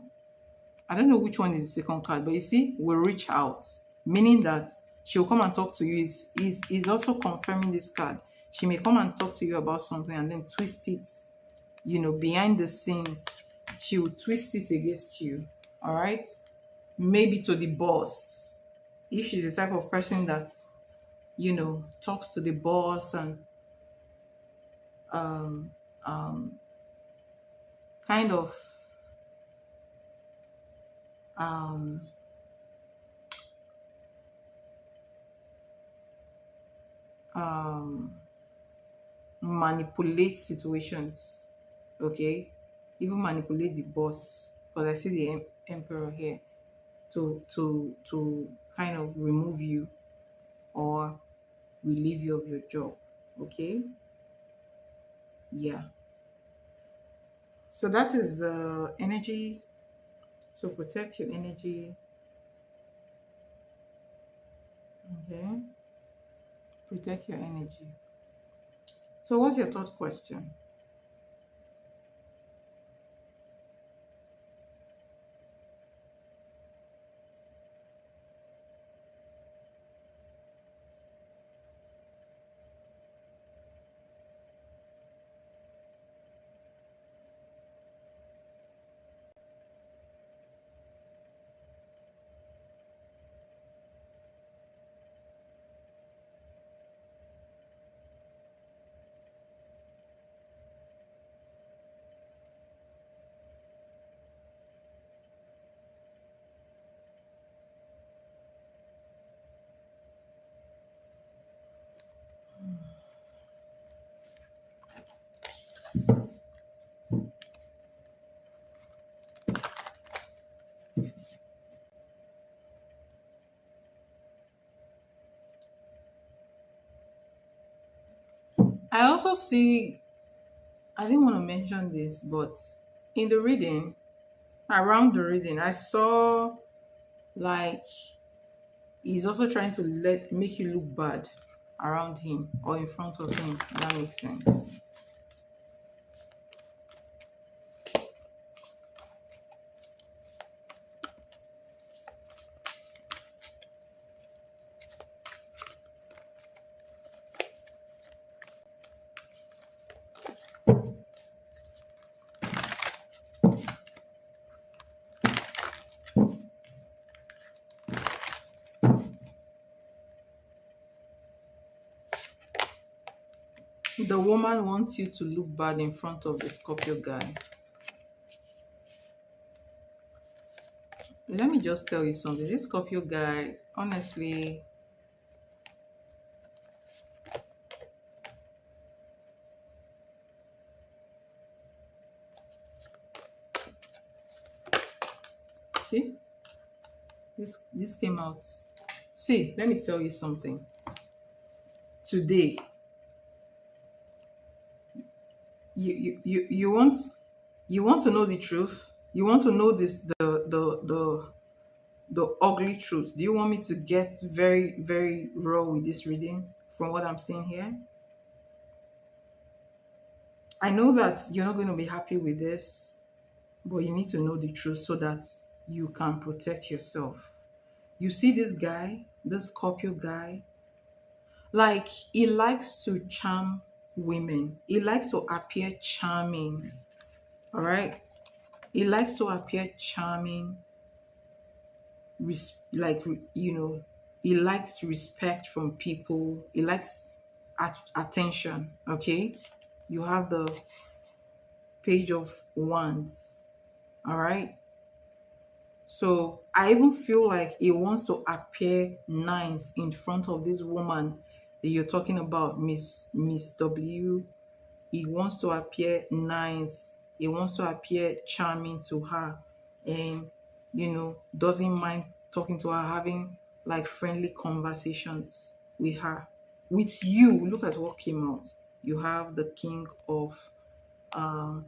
S1: don't know which one is the second card, but you see, will reach out, meaning that she'll come and talk to you. Is also confirming this card. She may come and talk to you about something and then twist it, behind the scenes. She will twist it against you, all right? Maybe to the boss. If she's the type of person that, talks to the boss and kind of manipulate situations, okay? Even manipulate the boss, because I see the emperor here, to kind of remove you or relieve you of your job, okay? Yeah. So that is the energy. So protect your energy, okay? Protect your energy. So what's your third question? I also see, I didn't want to mention this, but in the reading, around the reading, I saw like he's also trying to make you look bad around him or in front of him. That makes sense. The woman wants you to look bad in front of the Scorpio guy. Let me just tell you something. This Scorpio guy, honestly, see, this came out. See, let me tell you something. Today, you You want to know the truth? You want to know this the ugly truth? Do you want me to get very, very raw with this reading from what I'm seeing here? I know that you're not going to be happy with this, but you need to know the truth so that you can protect yourself. You see this guy, this Scorpio guy, like he likes to charm women. He likes to appear charming. All right. He likes to appear charming, he likes respect from people. He likes attention. Okay. You have the Page of Wands. All right. So I even feel like he wants to appear nice in front of this woman that you're talking about, Miss W. He wants to appear nice. He wants to appear charming to her, and doesn't mind talking to her, having like friendly conversations with her. With you, look at what came out. You have the King of um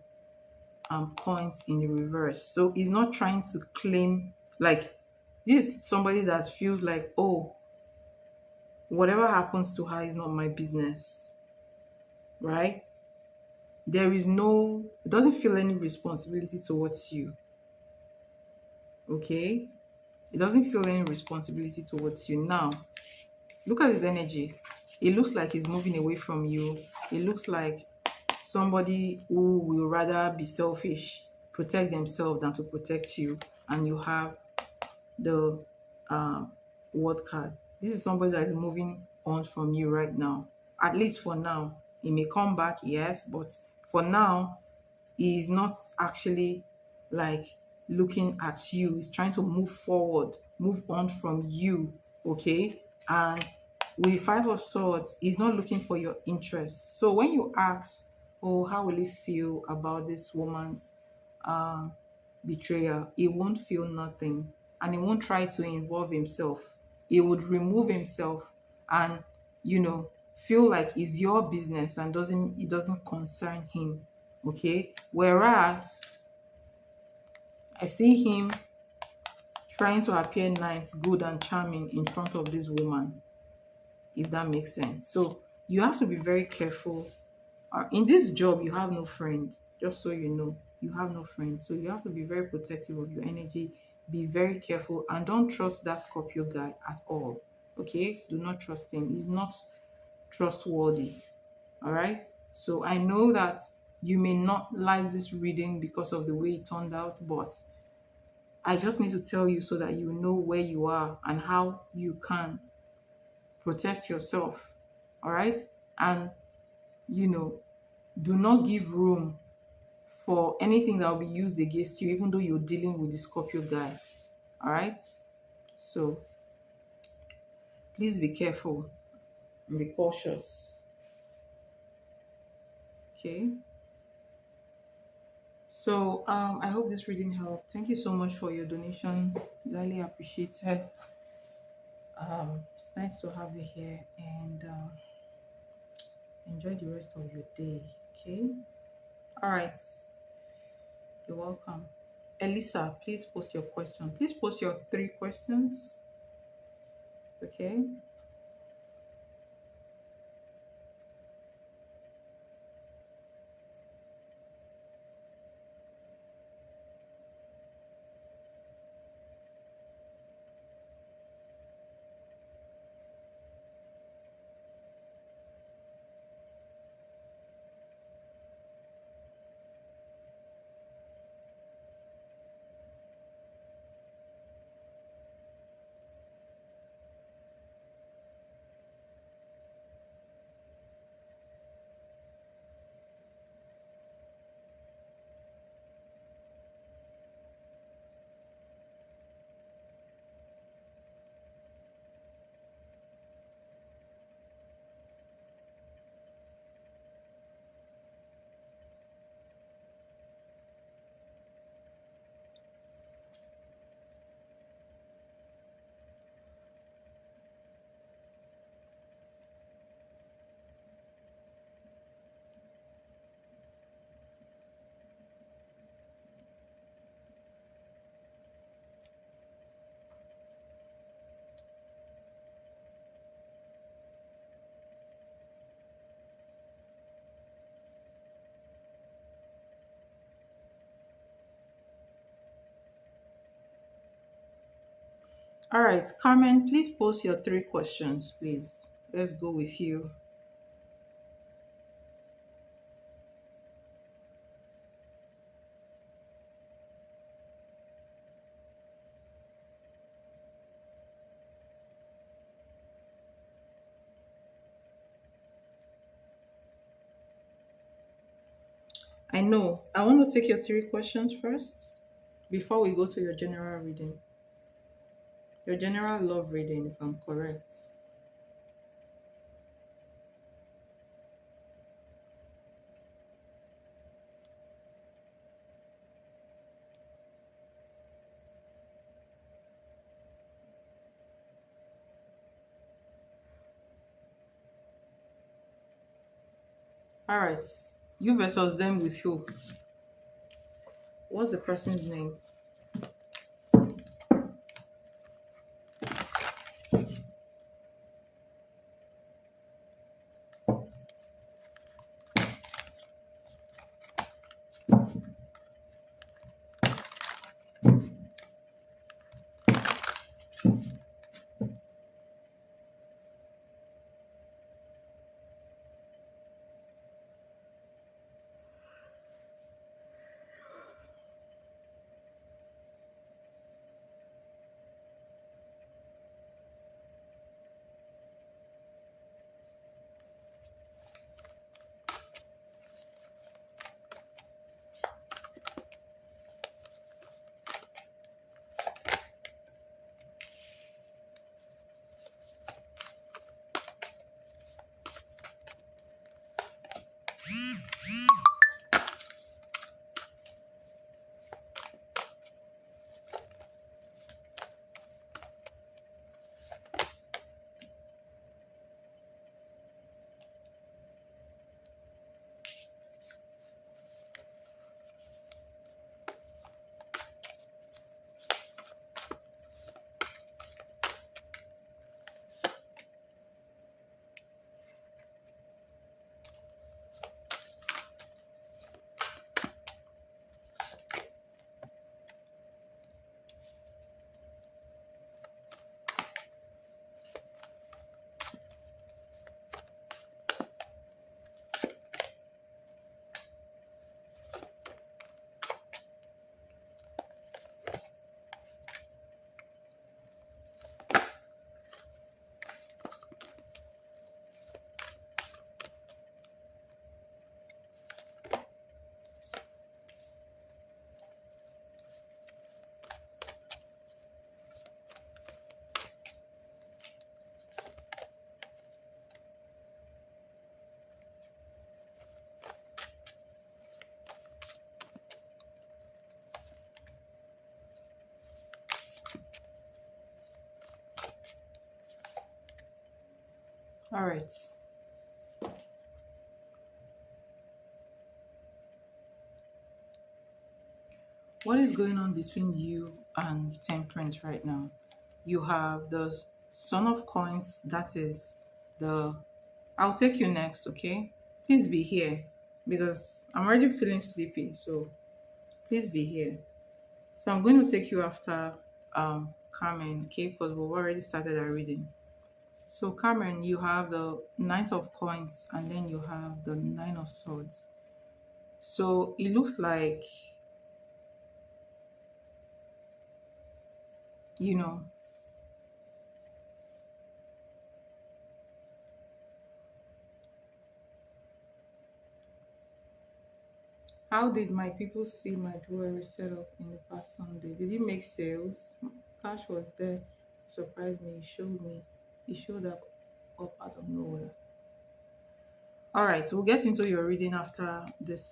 S1: coins in the reverse. So he's not trying to claim, like, this is somebody that feels like, oh, whatever happens to her is not my business, right? There is no, it doesn't feel any responsibility towards you. Okay? It doesn't feel any responsibility towards you. Now, look at his energy. It looks like he's moving away from you. It looks like somebody who will rather be selfish, protect themselves than to protect you. And you have the word card. This is somebody that is moving on from you right now. At least for now. He may come back, yes, but for now, he is not actually like looking at you. He's trying to move forward, move on from you. Okay. And with Five of Swords, he's not looking for your interest. So when you ask, oh, how will he feel about this woman's um betrayal, he won't feel nothing, and he won't try to involve himself. He would remove himself and feel like it's your business and it doesn't concern him. Okay. Whereas I see him trying to appear nice, good, and charming in front of this woman, if that makes sense. So you have to be very careful. In this job, you have no friend, just so you know. You have no friend. So you have to be very protective of your energy. Be very careful and don't trust that Scorpio guy at all. Okay? Do not trust him. He's not trustworthy. All right? So I know that you may not like this reading because of the way it turned out, but I just need to tell you so that you know where you are and how you can protect yourself. All right? And, do not give room for anything that will be used against you, even though you're dealing with the Scorpio guy. All right? So please be careful and be cautious. Okay? So I hope this reading helped. Thank you so much for your donation. It's highly appreciated. It's nice to have you here, and enjoy the rest of your day. Okay? All right. You're welcome. Elisa, please post your question. Please post your 3 questions. Okay? All right, Carmen, please post your 3 questions, please. Let's go with you. I know. I want to take your 3 questions first before we go to your general reading. Your general love reading, if I'm correct. All right. You versus them with who? What's the person's name? All right. What is going on between you and Temperance right now? You have the Son of Coins, that is the. I'll take you next, okay? Please be here because I'm already feeling sleepy, so please be here. So I'm going to take you after Carmen, okay? Because we've already started our reading. So Carmen, you have the Knight of Coins and then you have the Nine of Swords. So it looks like, you know, how did my people see my jewelry set up in the past Sunday? Did it make sales? Cash was there to surprise me. It showed up out of nowhere. All right, we'll get into your reading after this,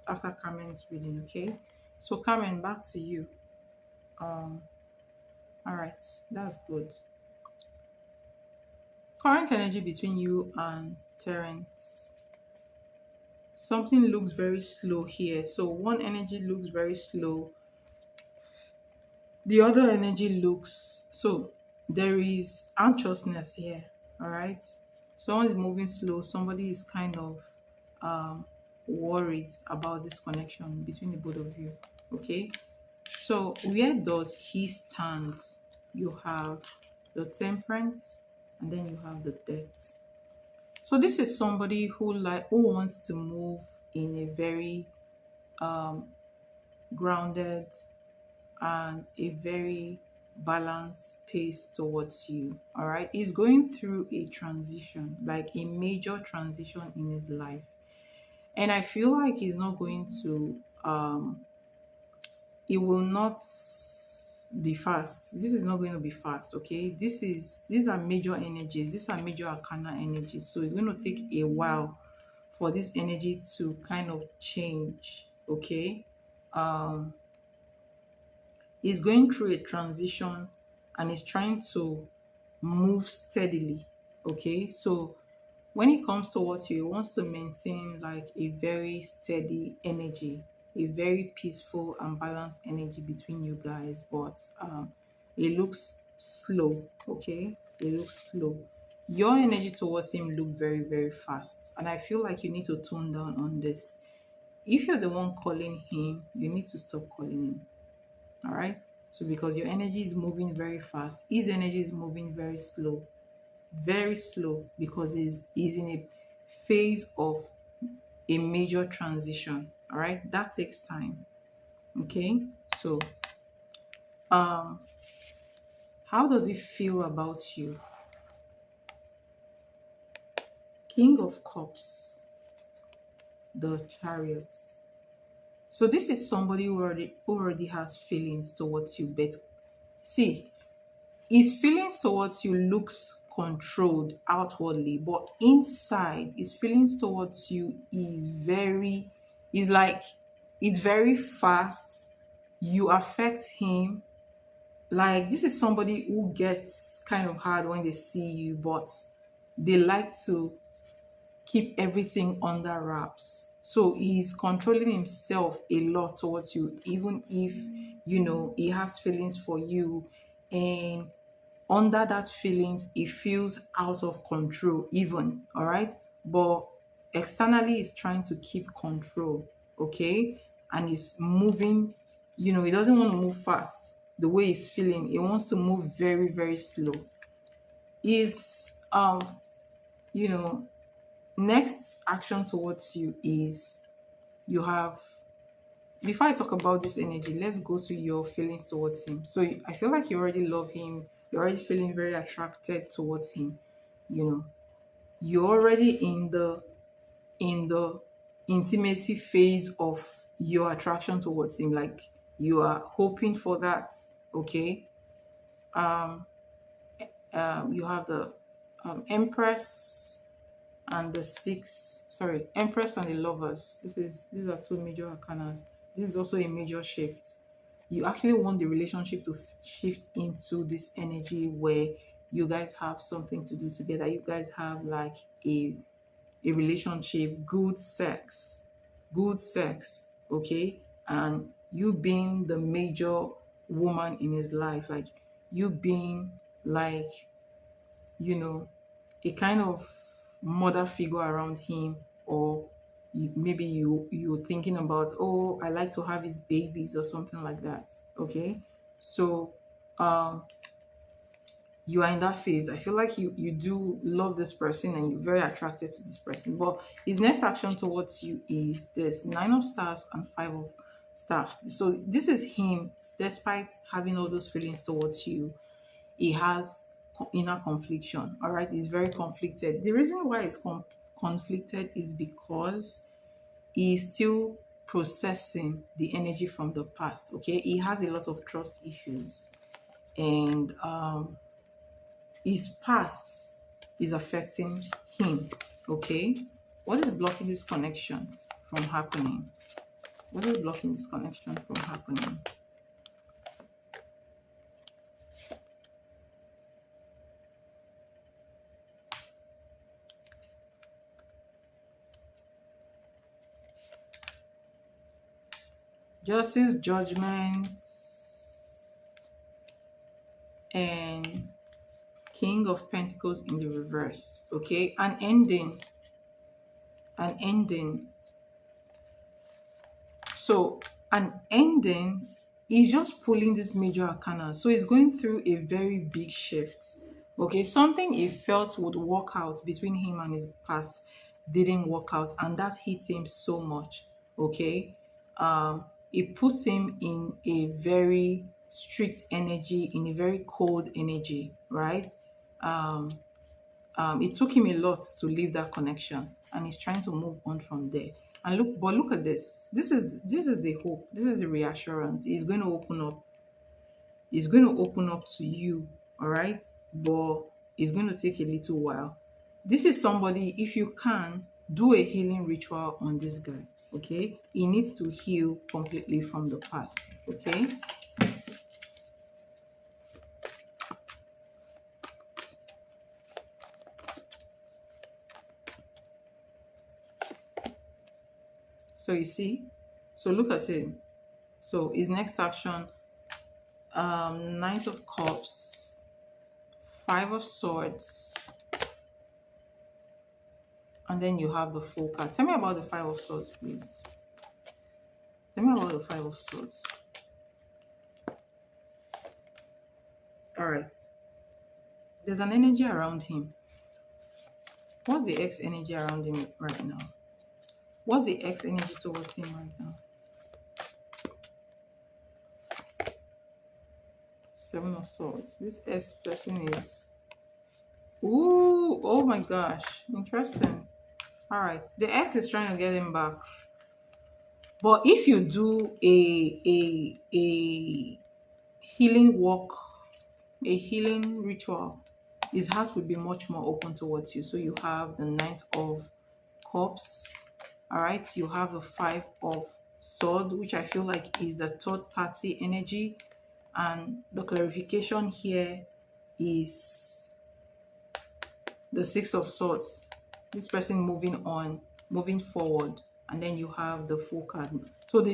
S1: after Carmen's reading, okay? So Carmen, back to you. Um, all right, that's good. Current energy between you and Terence. Something looks very slow here. So one energy looks very slow. The other energy looks so there is anxiousness here. All right. Someone is moving slow. Somebody is kind of worried about this connection between the both of you. Okay. So where does he stand? you have the Temperance, and then you have the Death. So this is somebody who wants to move in a very um, grounded and a very balanced pace towards you. All right, he's going through a transition, like a major transition in his life, and I feel like he's not going to it will not be fast. This is not going to be fast. Okay, these are major energies, these are major arcana energies, so it's going to take a while for this energy to kind of change. Okay, um he's going through a transition and he's trying to move steadily. Okay, so when it comes towards you, he wants to maintain like a very steady energy, a very peaceful and balanced energy between you guys. But it looks slow. Okay, it looks slow. Your energy towards him look very, very fast, and I feel like you need to tone down on this. If you're the one calling him, you need to stop calling him. All right. So because your energy is moving very fast, his energy is moving very slow, because he's in a phase of a major transition. All right, that takes time. Okay, so um how does it feel about you? King of Cups, the Chariots. So this is somebody who already has feelings towards you, but see, his feelings towards you looks controlled outwardly, but inside his feelings towards you is like it's very fast. You affect him. Like, this is somebody who gets kind of hard when they see you, but they like to keep everything under wraps. So he's controlling himself a lot towards you, even if he has feelings for you, and under that feelings he feels out of control even. All right, but externally he's trying to keep control. Okay, and he's moving, he doesn't want to move fast. The way he's feeling, he wants to move very, very slow. Is you know next action towards you is you have before I talk about this energy, let's go to your feelings towards him. So I feel like you already love him. You're already feeling very attracted towards him. You know, you're already in the intimacy phase of your attraction towards him. Like, you are hoping for that. Okay. Um. You have the Empress and the six. Sorry, Empress and the Lovers. These are two major arcanas. This is also a major shift. You actually want the relationship to shift into this energy where you guys have something to do together. You guys have like a relationship, good sex, okay? And you being the major woman in his life, like you being like, you know, a kind of mother figure around him, or maybe you're thinking about, oh, I like to have his babies or something like that. Okay, so um you are in that phase. I feel like you do love this person and you're very attracted to this person, but his next action towards you is this Nine of Stars and Five of Stars. So this is him, despite having all those feelings towards you, he has inner confliction. All right, he's very conflicted. The reason why he's conflicted is because he's still processing the energy from the past. Okay, he has a lot of trust issues, and his past is affecting him. Okay, what is blocking this connection from happening? What is blocking this connection from happening? Justice, Judgment, and King of Pentacles in the reverse. Okay, an ending. So an ending he's just pulling this major arcana. So he's going through a very big shift. Okay, something he felt would work out between him and his past didn't work out, and that hits him so much. Okay, it puts him in a very strict energy, in a very cold energy, right? Um, it took him a lot to leave that connection, and he's trying to move on from there. And look, but look at this. This is the hope. This is the reassurance. He's going to open up. He's going to open up to you, all right? But it's going to take a little while. This is somebody, if you can, do a healing ritual on this guy, okay? He needs to heal completely from the past, okay? So you see, so look at it. So his next action, Knight of Cups, Five of Swords, and then you have the Fool card. Tell me about the Five of Swords, please. Tell me about the Five of Swords. All right. There's an energy around him. What's the X energy around him right now? What's the X energy towards him right now? Seven of Swords. This S person is... Ooh, oh my gosh. Interesting. All right. The X is trying to get him back. But if you do a healing walk, a healing ritual, his heart will be much more open towards you. So you have the Knight of Cups. All right. You have the Five of Swords, which I feel like is the third party energy. And the clarification here is the Six of Swords. This person moving on, moving forward, and then you have the Fool card. So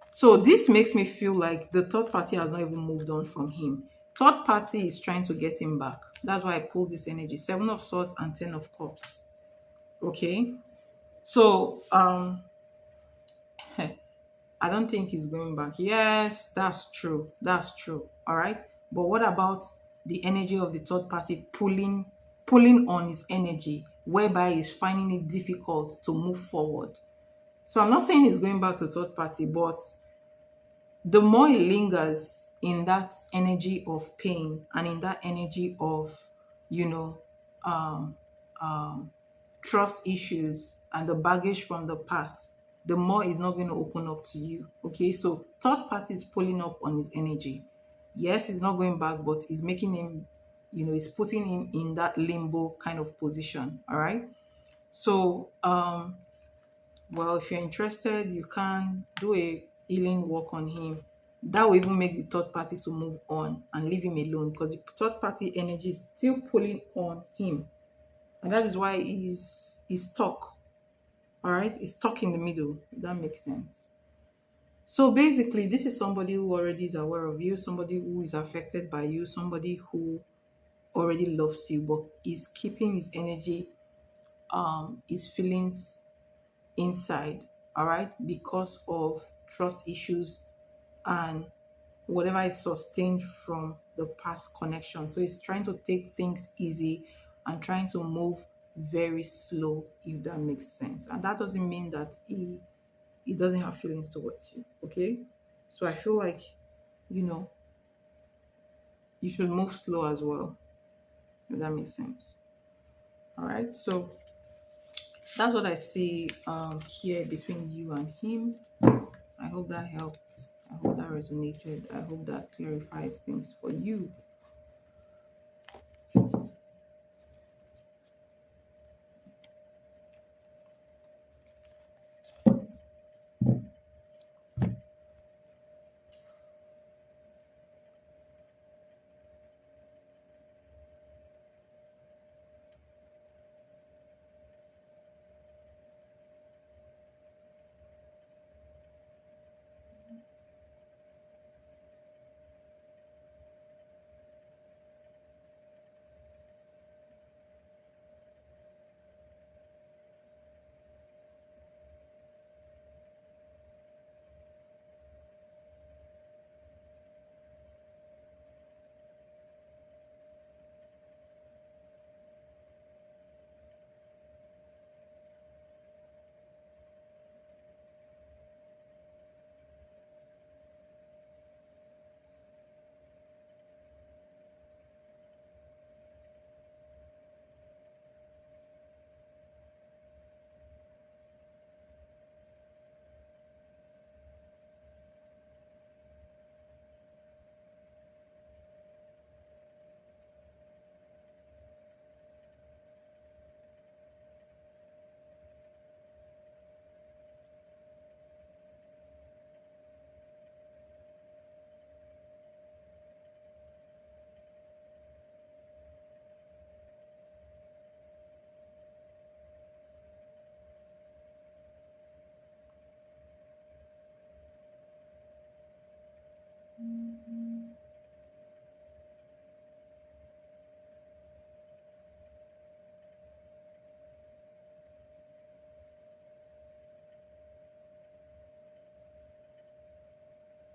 S1: so this makes me feel like the third party has not even moved on from him. Third party is trying to get him back. That's why I pulled this energy. Seven of Swords and Ten of Cups. Okay, so I don't think he's going back. Yes, that's true. That's true. All right. But what about the energy of the third party pulling on his energy, whereby he's finding it difficult to move forward? So I'm not saying he's going back to third party, but the more he lingers in that energy of pain and in that energy of, you know, um, trust issues and the baggage from the past, the more he's not going to open up to you. Okay, so third party is pulling up on his energy. Yes, he's not going back, but he's making him, you know, he's putting him in that limbo kind of position. All right. So well, if you're interested, you can do a healing work on him. That will even make the third party to move on and leave him alone, because the third party energy is still pulling on him, and that is why he's stuck. All right, he's stuck in the middle, if that makes sense. So basically, this is somebody who already is aware of you, somebody who is affected by you, somebody who already loves you, but is keeping his energy, his feelings inside. All right, because of trust issues and whatever is sustained from the past connection. So he's trying to take things easy and trying to move very slow, if that makes sense. And that doesn't mean that he doesn't have feelings towards you. Okay, so I feel like, you know, you should move slow as well, if that makes sense. All right, so that's what I see here between you and him. I hope that helped. I hope that resonated. I hope that clarifies things for you.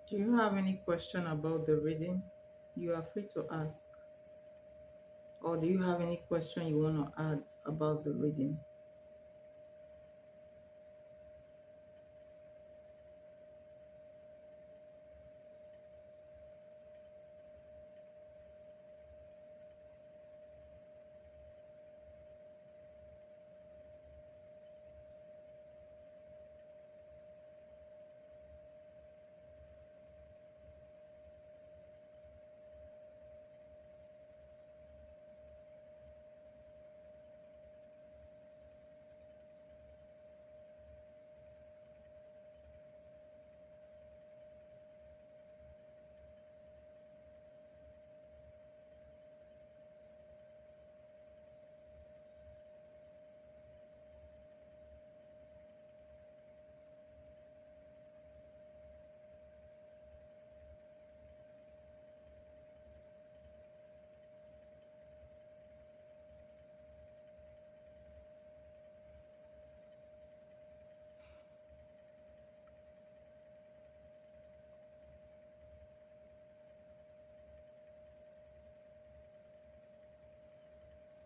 S1: Do you have any question about the reading? You are free to ask. Or do you have any question you want to add about the reading?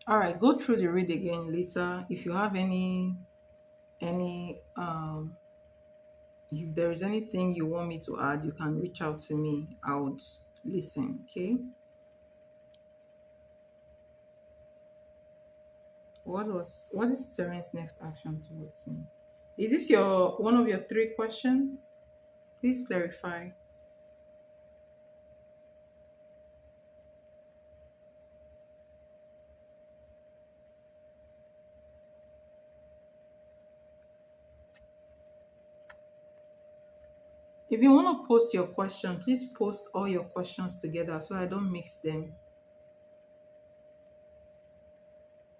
S1: All right, go through the read again later. If you have any if there is anything you want me to add, you can reach out to me. I would listen, okay? What is Terrence's next action towards me? Is this your one of your three questions? Please clarify. If you want to post your question, please post all your questions together so I don't mix them.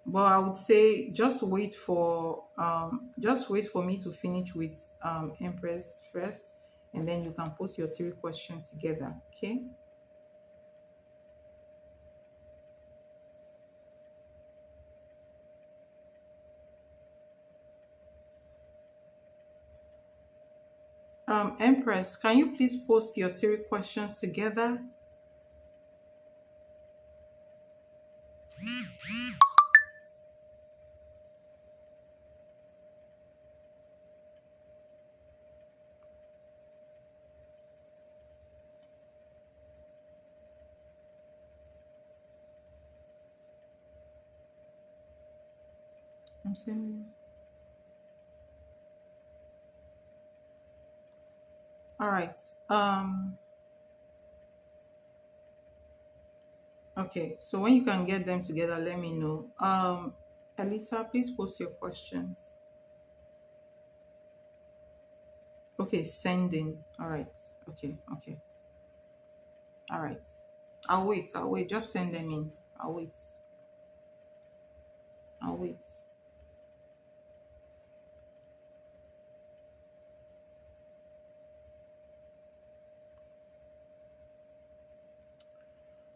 S1: But I would say just wait for me to finish with Empress first, and then you can post your three questions together. Okay. Empress, can you please post your three questions together? I'm sending. All right. Okay. So when you can get them together, let me know. Elisa, please post your questions. Okay, sending. All right. Okay. Okay. All right. I'll wait. I'll wait. Just send them in. I'll wait. I'll wait.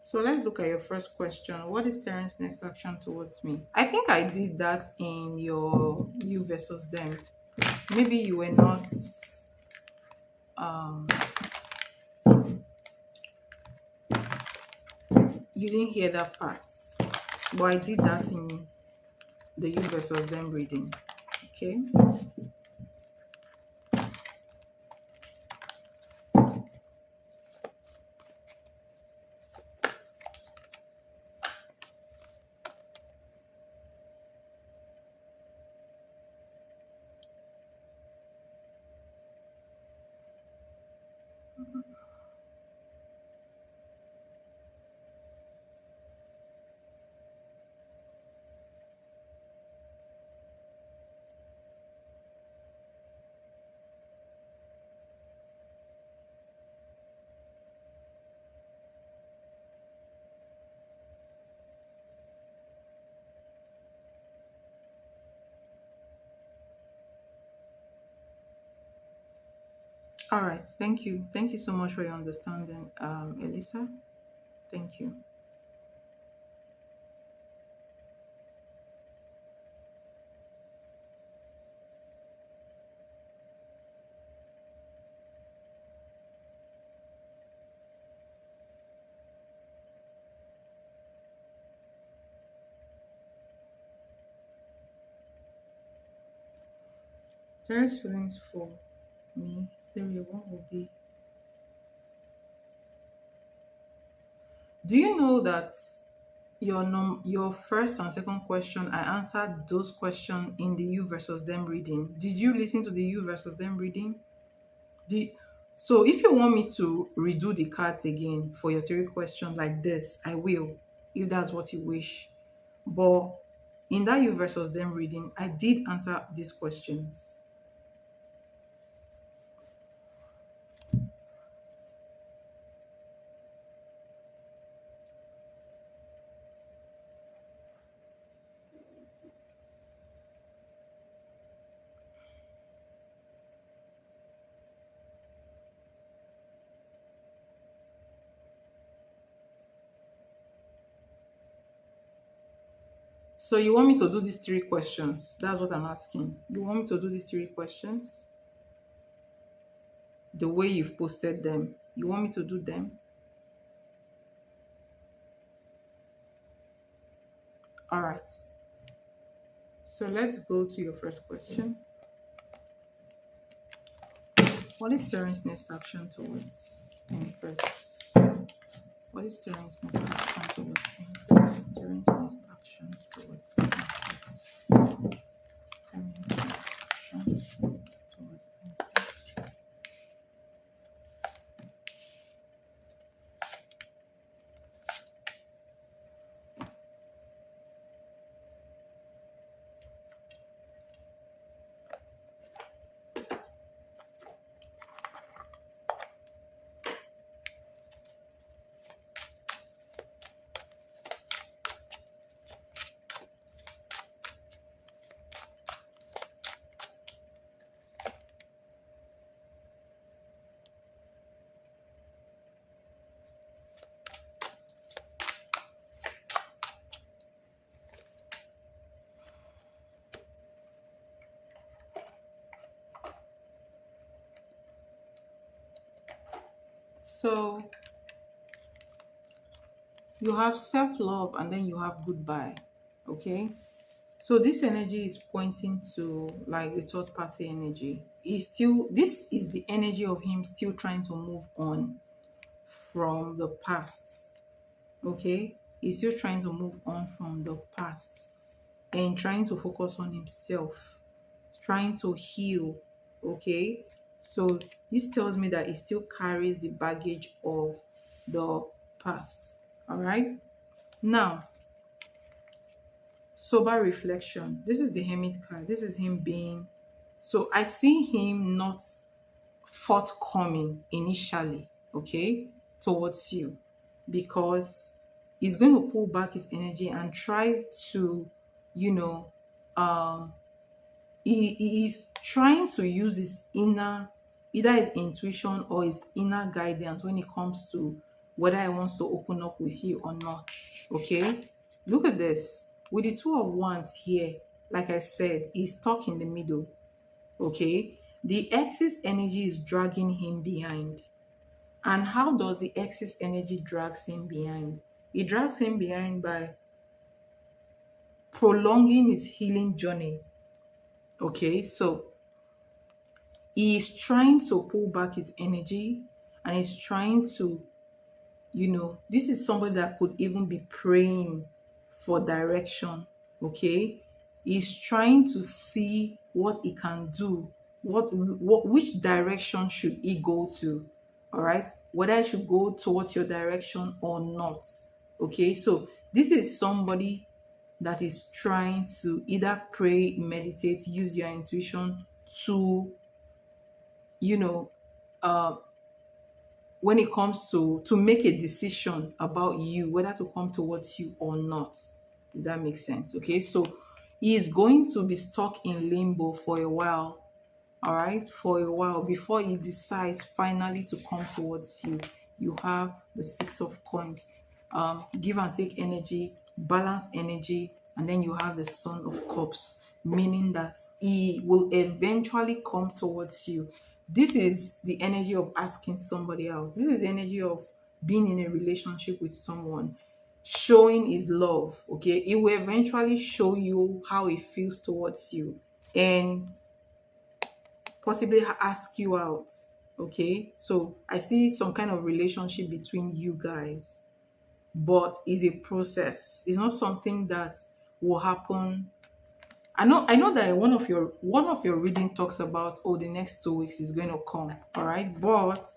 S1: So let's look at your first question. What is Terrence's next action towards me? I think I did that in your you versus them. Maybe you were not um you didn't hear that part. But I did that in the you versus them reading. Okay. All right. Thank you. Thank you so much for your understanding, Elisa. Thank you. Terry's feelings for me. Terry, what will be? Do you know that your first and second question, I answered those questions in the you versus them reading? Did you listen to the you versus them reading? Do you, so if you want me to redo the cards again for your three questions like this, I will, if that's what you wish. But in that you versus them reading, I did answer these questions. So you want me to do these three questions? That's what I'm asking. You want me to do these three questions the way you've posted them? You want me to do them? All right. So let's go to your first question. What is Terrence's next action towards Empress? What is Terrence's next action towards Empress? Terrence's next actions towards Empress. Terrence's next action towards Empress. So you have self-love and then you have goodbye. Okay, so this energy is pointing to like the third party energy. This is the energy of him still trying to move on from the past. Okay, he's still trying to move on from the past and trying to focus on himself, trying to heal. Okay, so this tells me that he still carries the baggage of the past. All right, now sober reflection. This is the Hermit card. This is him being, so I see him not forthcoming initially, okay, towards you, because he's going to pull back his energy and try to, you know, um he is trying to use his inner, either his intuition or his inner guidance when it comes to whether he wants to open up with you or not. Okay, look at this with the two of wands here. Like I said, he's stuck in the middle. Okay, the ex's energy is dragging him behind. And how does the ex's energy drags him behind? It drags him behind by prolonging his healing journey. Okay, so he is trying to pull back his energy and he's trying to, this is somebody that could even be praying for direction. Okay, he's trying to see what he can do, which direction should he go to. All right, whether I should go towards your direction or not. Okay, so this is somebody that is trying to either pray, meditate, use your intuition to, you know, uh, when it comes to make a decision about you, whether to come towards you or not. If that makes sense. Okay, so he is going to be stuck in limbo for a while. All right, for a while before he decides finally to come towards you. You have the Six of Coins, give and take energy, balance energy, and then you have the Son of Cups, meaning that he will eventually come towards you. This is the energy of asking somebody else. This is the energy of being in a relationship with someone, showing his love. Okay, it will eventually show you how he feels towards you. And possibly ask you out. Okay, so I see some kind of relationship between you guys, but it's a process. It's not something that will happen. I know that one of your reading talks about, oh, the next 2 weeks is going to come, all right, but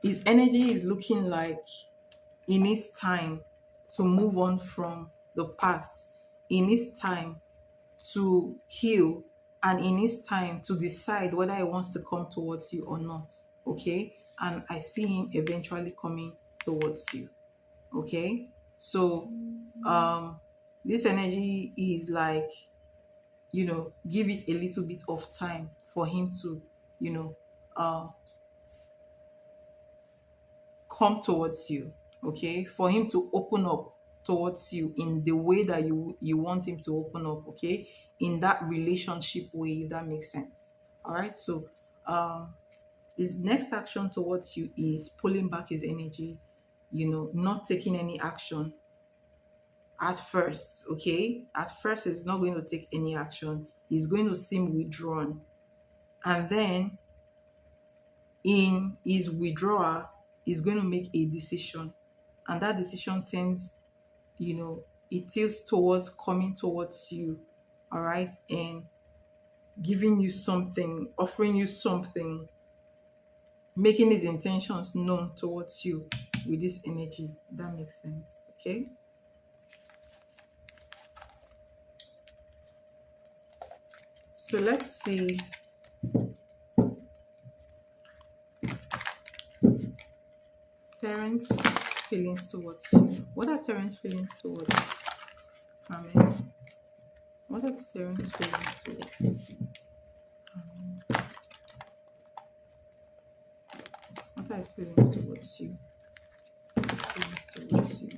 S1: his energy is looking like he needs time to move on from the past. He needs time to heal, and he needs time to decide whether he wants to come towards you or not. Okay, and I see him eventually coming towards you. Okay, so um this energy is like, give it a little bit of time for him to, you know uh, come towards you. Okay, for him to open up towards you in the way that you want him to open up. Okay, in that relationship way, if that makes sense. All right, so his next action towards you is pulling back his energy, not taking any action at first. Okay, at first he's not going to take any action. He's going to seem withdrawn, and then in his withdrawal, he's going to make a decision, and that decision tends, it tilts towards coming towards you. All right, and giving you something, offering you something, making his intentions known towards you with this energy. That makes sense. Okay, so let's see. Terrence's feelings towards you. What are Terrence's feelings towards Carmen? What are Terrence's feelings towards Carmen? What are his feelings towards you? His feelings towards you.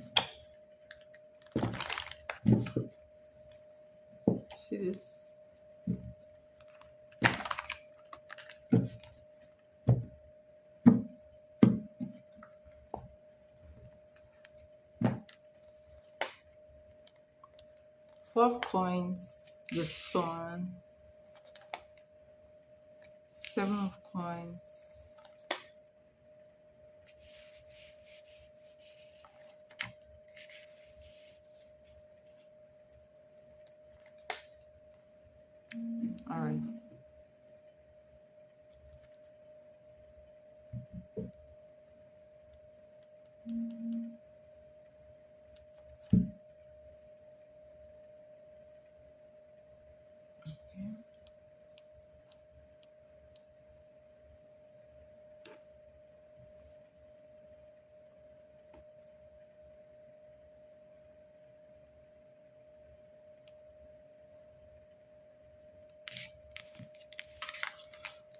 S1: See this? Four of coins, the sun, 7 of coins, all right.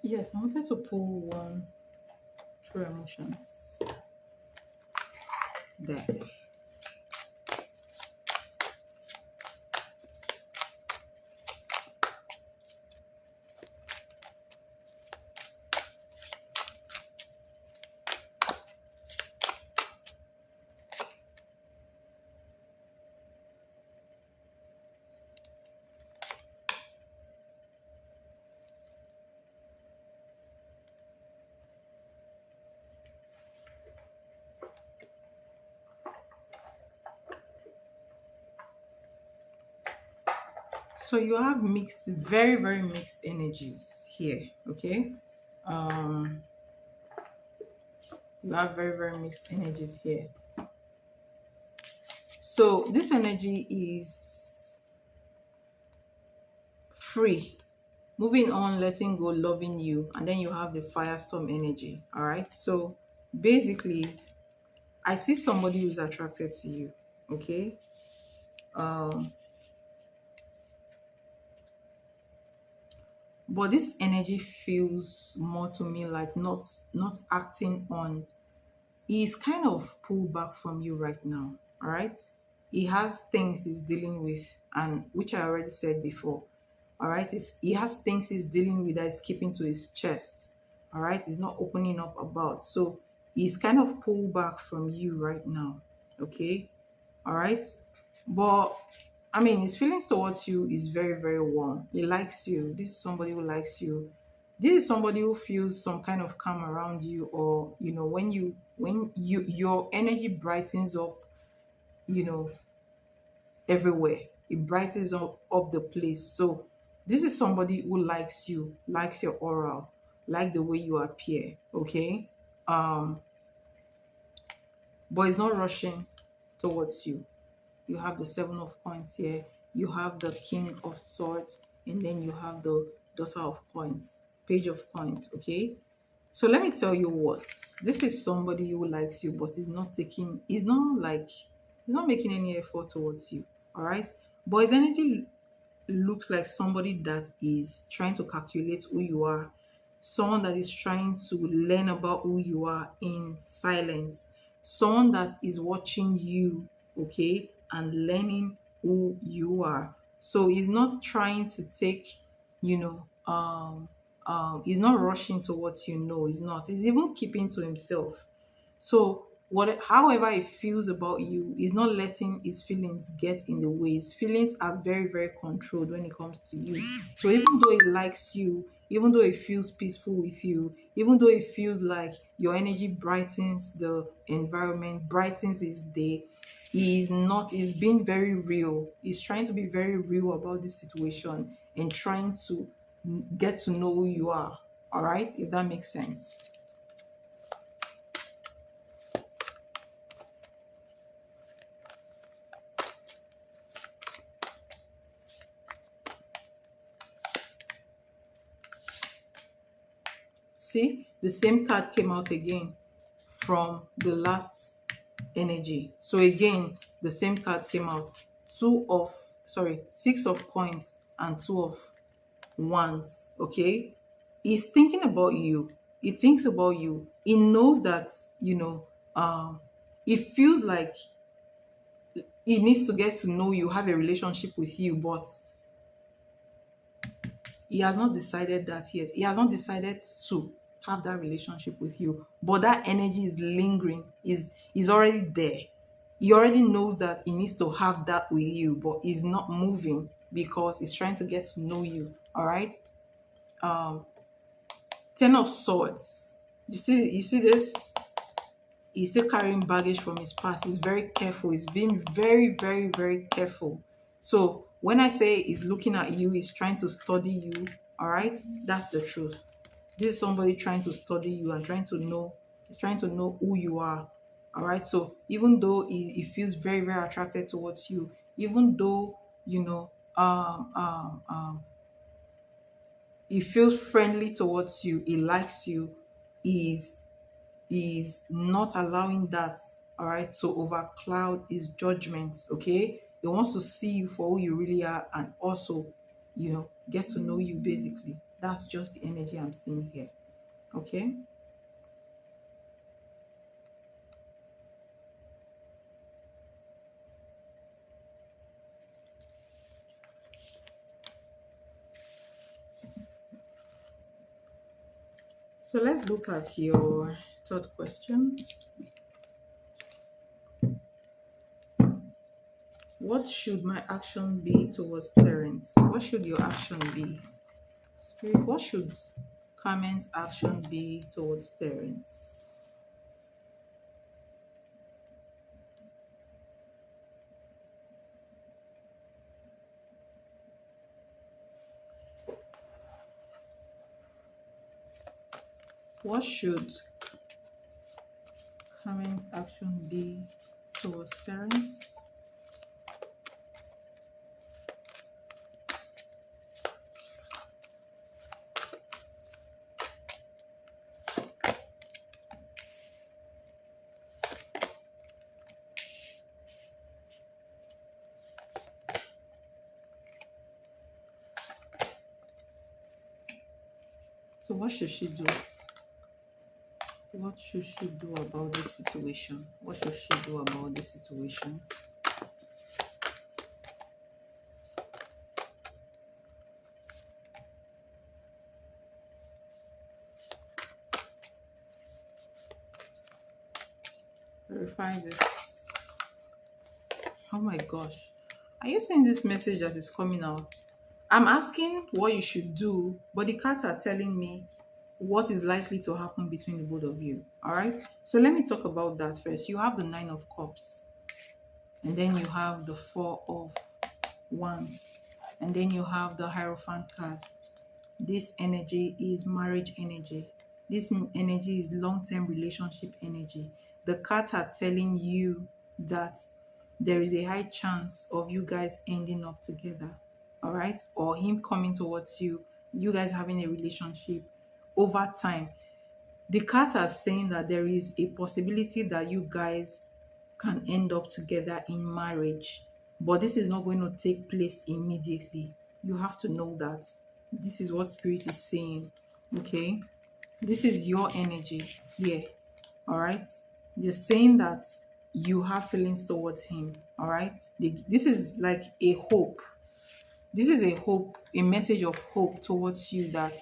S1: Yes, I wanted to pull one true emotions deck. So you have mixed, very, very mixed energies here. Okay, um you have very, very mixed energies here. So this energy is free, moving on, letting go, loving you, and then you have the firestorm energy. All right, so basically I see somebody who's attracted to you. Okay, but this energy feels more to me like not acting on. He's kind of pulled back from you right now. All right, he has things he's dealing with, and which I already said before. All right, he has things he's dealing with that is keeping to his chest. All right, he's not opening up about, so he's kind of pulled back from you right now. Okay, all right, but I mean, his feelings towards you is very, very warm. He likes you. This is somebody who likes you. This is somebody who feels some kind of calm around you, or when you your energy brightens up, you know, everywhere. It brightens up the place. So this is somebody who likes you, likes your aura, like the way you appear. Okay. Um, but it's not rushing towards you. You have the seven of coins here, you have the king of swords, and then you have the daughter of coins, page of coins. Okay, so let me tell you what, this is somebody who likes you, but he's not making any effort towards you. All right, but his energy looks like somebody that is trying to calculate who you are, someone that is trying to learn about who you are in silence, someone that is watching you, okay, and learning who you are. So he's not trying to take, you know, he's not rushing towards you. No, he's not. He's even keeping to himself. So however he feels about you, he's not letting his feelings get in the way. His feelings are very, very controlled when it comes to you. So even though he likes you, even though he feels peaceful with you, even though he feels like your energy brightens the environment, brightens his day, he's not, he's being very real. He's trying to be very real about this situation and trying to get to know who you are. All right, if that makes sense. See, the same card came out again from the last energy. So again, the same card came out. Six of coins and two of wands. Okay. He's thinking about you. He thinks about you. He knows that, it feels like he needs to get to know you, have a relationship with you, but he has not decided that yet. He has not decided to have that relationship with you. But that energy is lingering, is already there. He already knows that he needs to have that with you, but he's not moving because he's trying to get to know you. All right. Um, Ten of Swords. You see this? He's still carrying baggage from his past. He's very careful. He's being very, very, very careful. So when I say he's looking at you, he's trying to study you. All right, that's the truth. This is somebody trying to study you and trying to know. He's trying to know who you are. All right. So even though he feels very, very attracted towards you, even though he feels friendly towards you, he likes you, he's not allowing that, all right, to overcloud his judgments. Okay, he wants to see you for who you really are, and also get to know you. Basically, that's just the energy I'm seeing here. Okay. So let's look at your third question. What should my action be towards Terence? What should your action be? Spirit, what should Carmen's action be towards Terence? What should Carmen's action be towards Terence? So what should she do? What should she do about this situation? What should she do about this situation? Verify this. Oh my gosh. Are you seeing this message that is coming out? I'm asking what you should do, but the cards are telling me what is likely to happen between the both of you. All right. So let me talk about that first. You have the Nine of Cups, and then you have the Four of Wands, and then you have the Hierophant card. This energy is marriage energy. This energy is long-term relationship energy. The cards are telling you that there is a high chance of you guys ending up together, all right? Or him coming towards you, you guys having a relationship over time. The cards are saying that there is a possibility that you guys can end up together in marriage, but this is not going to take place immediately. You have to know that. This is what Spirit is saying, okay? This is your energy here, all right? They're saying that you have feelings towards him, all right? This is like a hope. This is a hope, a message of hope towards you that,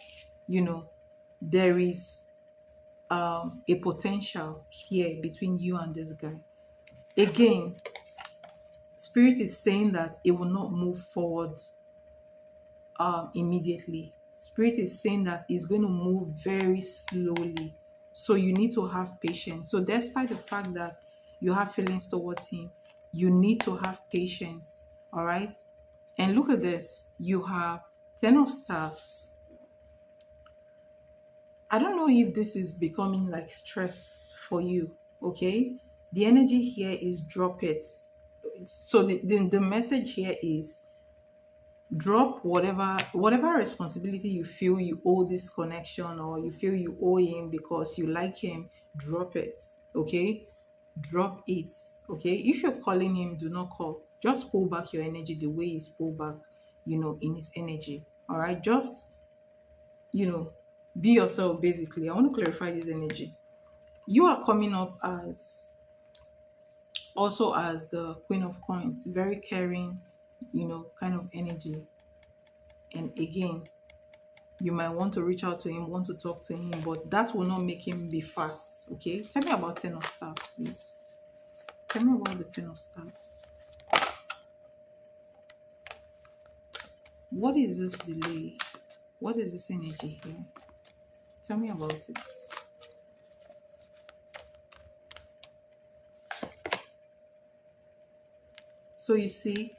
S1: there is a potential here between you and this guy. Again, Spirit is saying that it will not move forward immediately. Spirit is saying that it's going to move very slowly. So you need to have patience. So despite the fact that you have feelings towards him, you need to have patience. All right. And look at this. You have 10 of Staves. I don't know if this is becoming like stress for you. Okay. The energy here is drop it. So the message here is drop whatever responsibility you feel you owe this connection, or you feel you owe him because you like him. Drop it, okay? Drop it, okay? If you're calling him, do not call. Just pull back your energy the way he's pulled back, in his energy. All right, just be yourself. Basically, I want to clarify this energy. You are coming up as also as the Queen of Coins, very caring, kind of energy. And again, you might want to reach out to him, want to talk to him, but that will not make him be fast. Okay, tell me about 10 of Staves, please. Tell me about the 10 of Staves. What is this delay? What is this energy here? Tell me about it. So you see,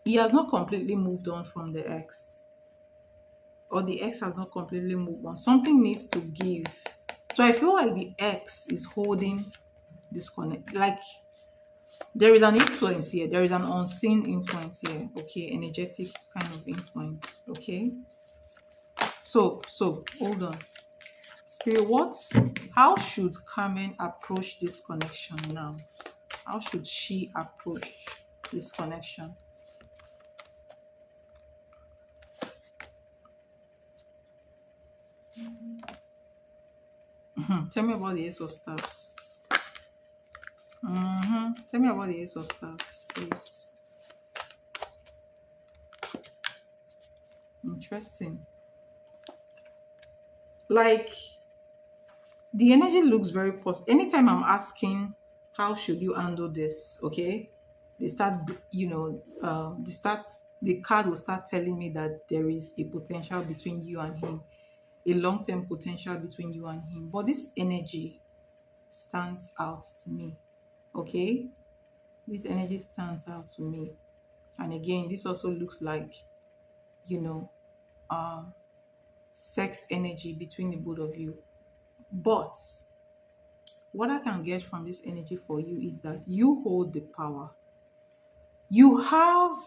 S1: he has not completely moved on from the ex, or the ex has not completely moved on. Something needs to give. So I feel like the ex is holding this connect. Like there is an influence here. There is an unseen influence here. Okay, energetic kind of influence. Okay. So hold on. Spirit, how should Carmen approach this connection now? How should she approach this connection? Tell me about the Ace of Staves. Tell me about the Ace of Staves, please. Interesting. Like the energy looks very positive. Anytime I'm asking, how should you handle this? Okay, the card will start telling me that there is a potential between you and him, a long-term potential between you and him. But this energy stands out to me. Okay, this energy stands out to me. And again, this also looks like sex energy between the both of you. But what I can get from this energy for you is that you hold the power. You have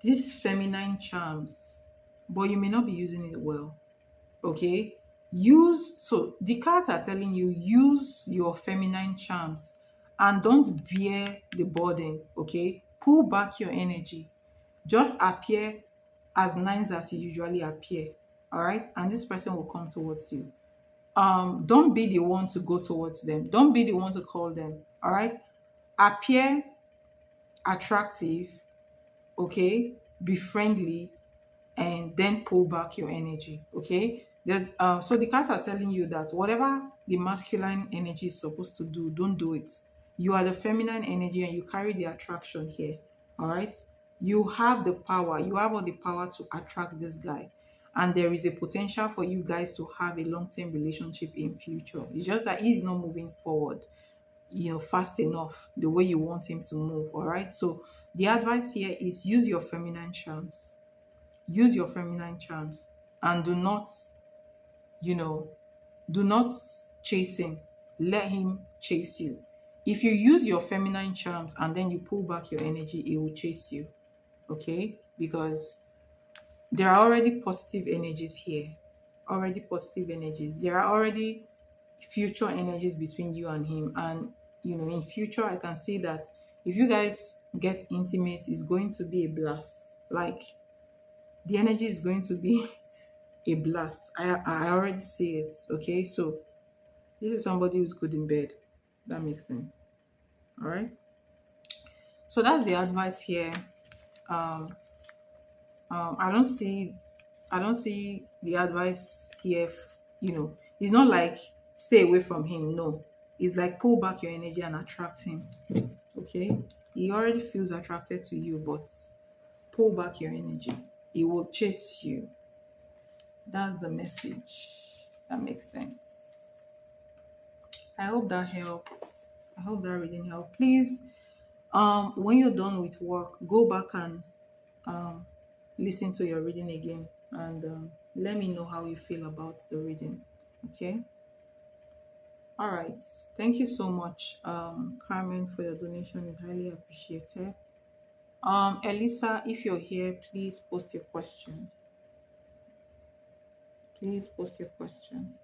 S1: these feminine charms, but you may not be using it well. Okay, so the cards are telling you, use your feminine charms and don't bear the burden. Okay, pull back your energy. Just appear as nice as you usually appear. All right, and this person will come towards you. Don't be the one to go towards them. Don't be the one to call them. All right, appear attractive. Okay, be friendly, and then pull back your energy. Okay, so the cards are telling you that whatever the masculine energy is supposed to do, don't do it. You are the feminine energy and you carry the attraction here. All right. You have the power, you have all the power to attract this guy. And there is a potential for you guys to have a long-term relationship in future. It's just that he's not moving forward, fast enough the way you want him to move. All right. So the advice here is use your feminine charms. Use your feminine charms and you know, do not chase him. Let him chase you. If you use your feminine charms and then you pull back your energy, it will chase you. Okay? Because there are already positive energies here. Already positive energies. There are already future energies between you and him. And in future I can see that if you guys get intimate, it's going to be a blast. Like the energy is going to be a blast. I already see it. Okay, so this is somebody who's good in bed. That makes sense. All right. So that's the advice here. Um, I don't see the advice here. It's not like stay away from him. No, it's like pull back your energy and attract him. Okay, he already feels attracted to you, but pull back your energy. He will chase you. That's the message. That makes sense. I hope that helps. I hope that reading helped. Please, when you're done with work, go back and um, listen to your reading again and let me know how you feel about the reading. Okay. All right. Thank you so much, Carmen, for your donation. Is highly appreciated. Elisa, if you're here, please post your question. Please post your question.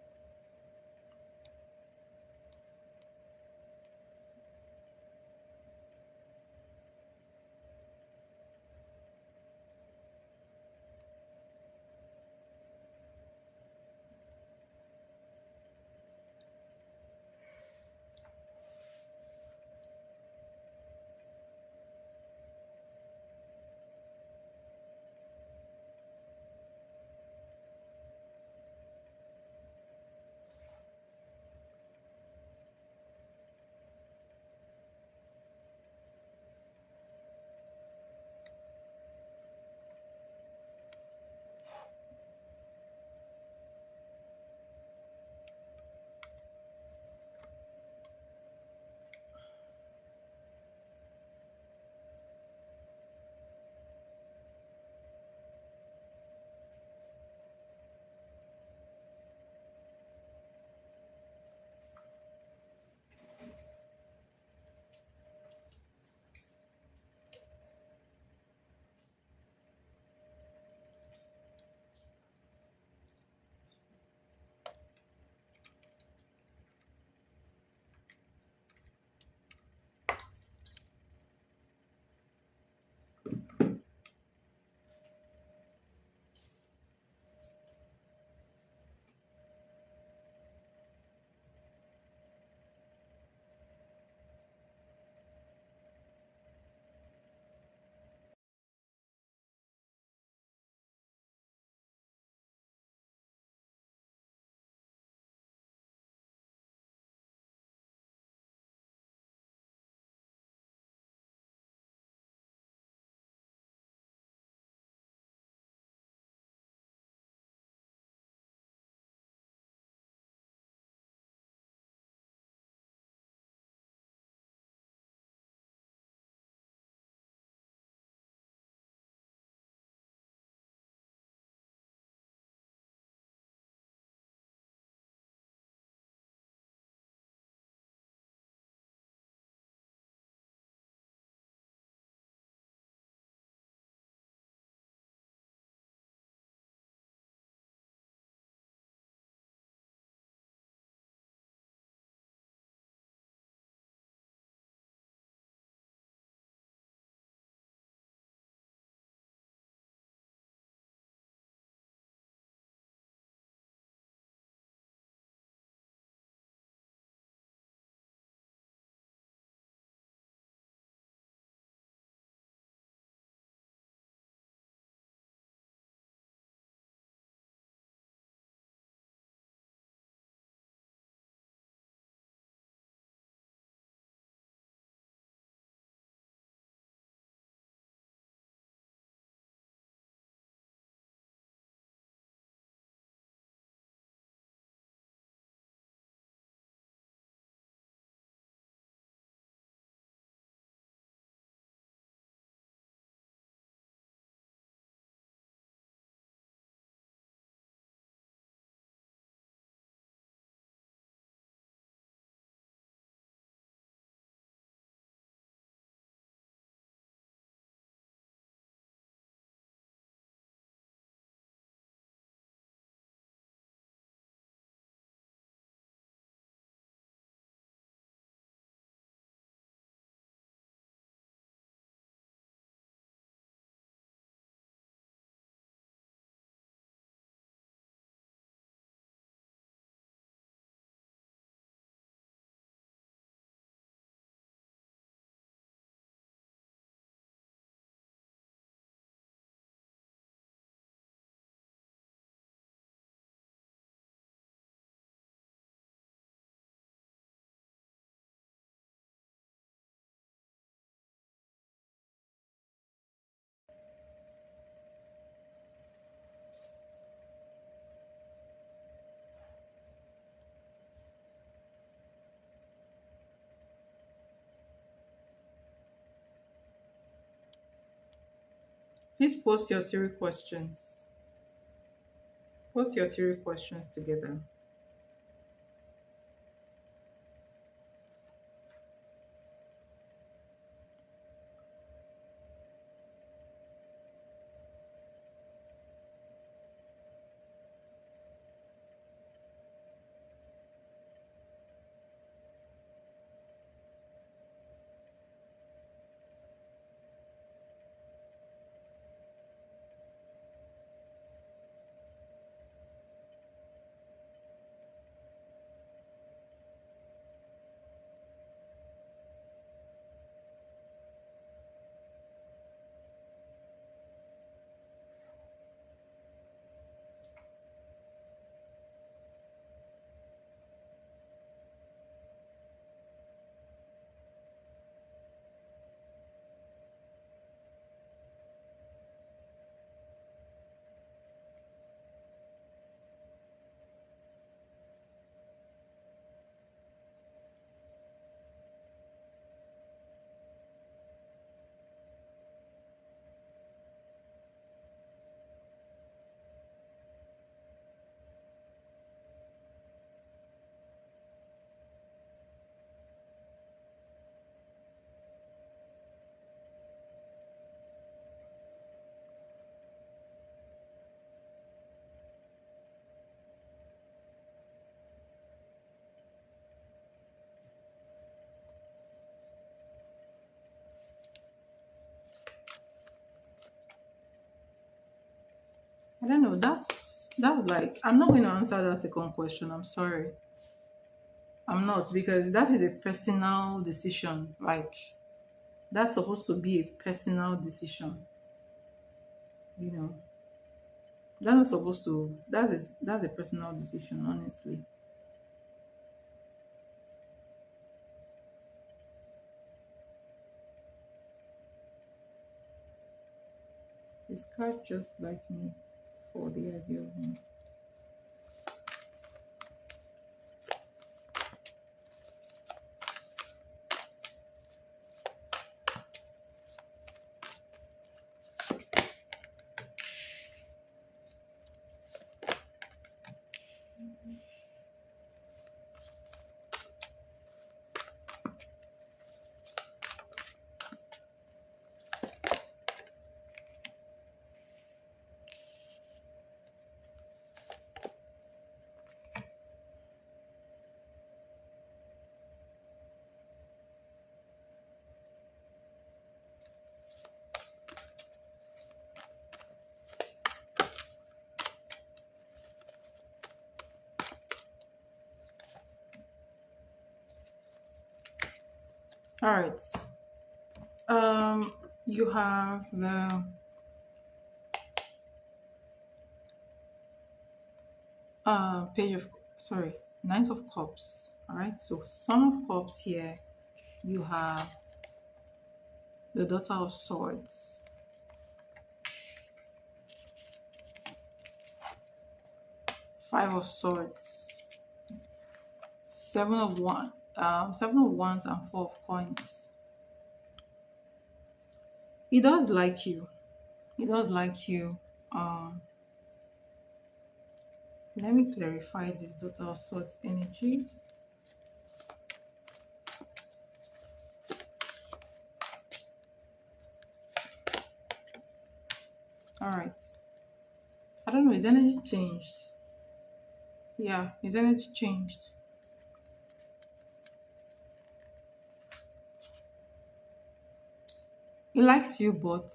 S1: Please post your theory questions. Post your theory questions together. I don't know. That's like I'm not going to answer that second question. I'm sorry. I'm not because that is a personal decision. Like that's supposed to be a personal decision. You know, that's not supposed to. That's a personal decision. Honestly, this card just like me for the idea of me. All right. You have the page of sorry, Knight of Cups. All right. So Son of Cups here. You have the Daughter of Swords. Five of Swords. Seven of Wands and Four of Coins. He does like you. He does like you. Um, Let me clarify this Daughter of Swords energy. All right. I don't know. His energy changed. Yeah, his energy changed. He likes you, but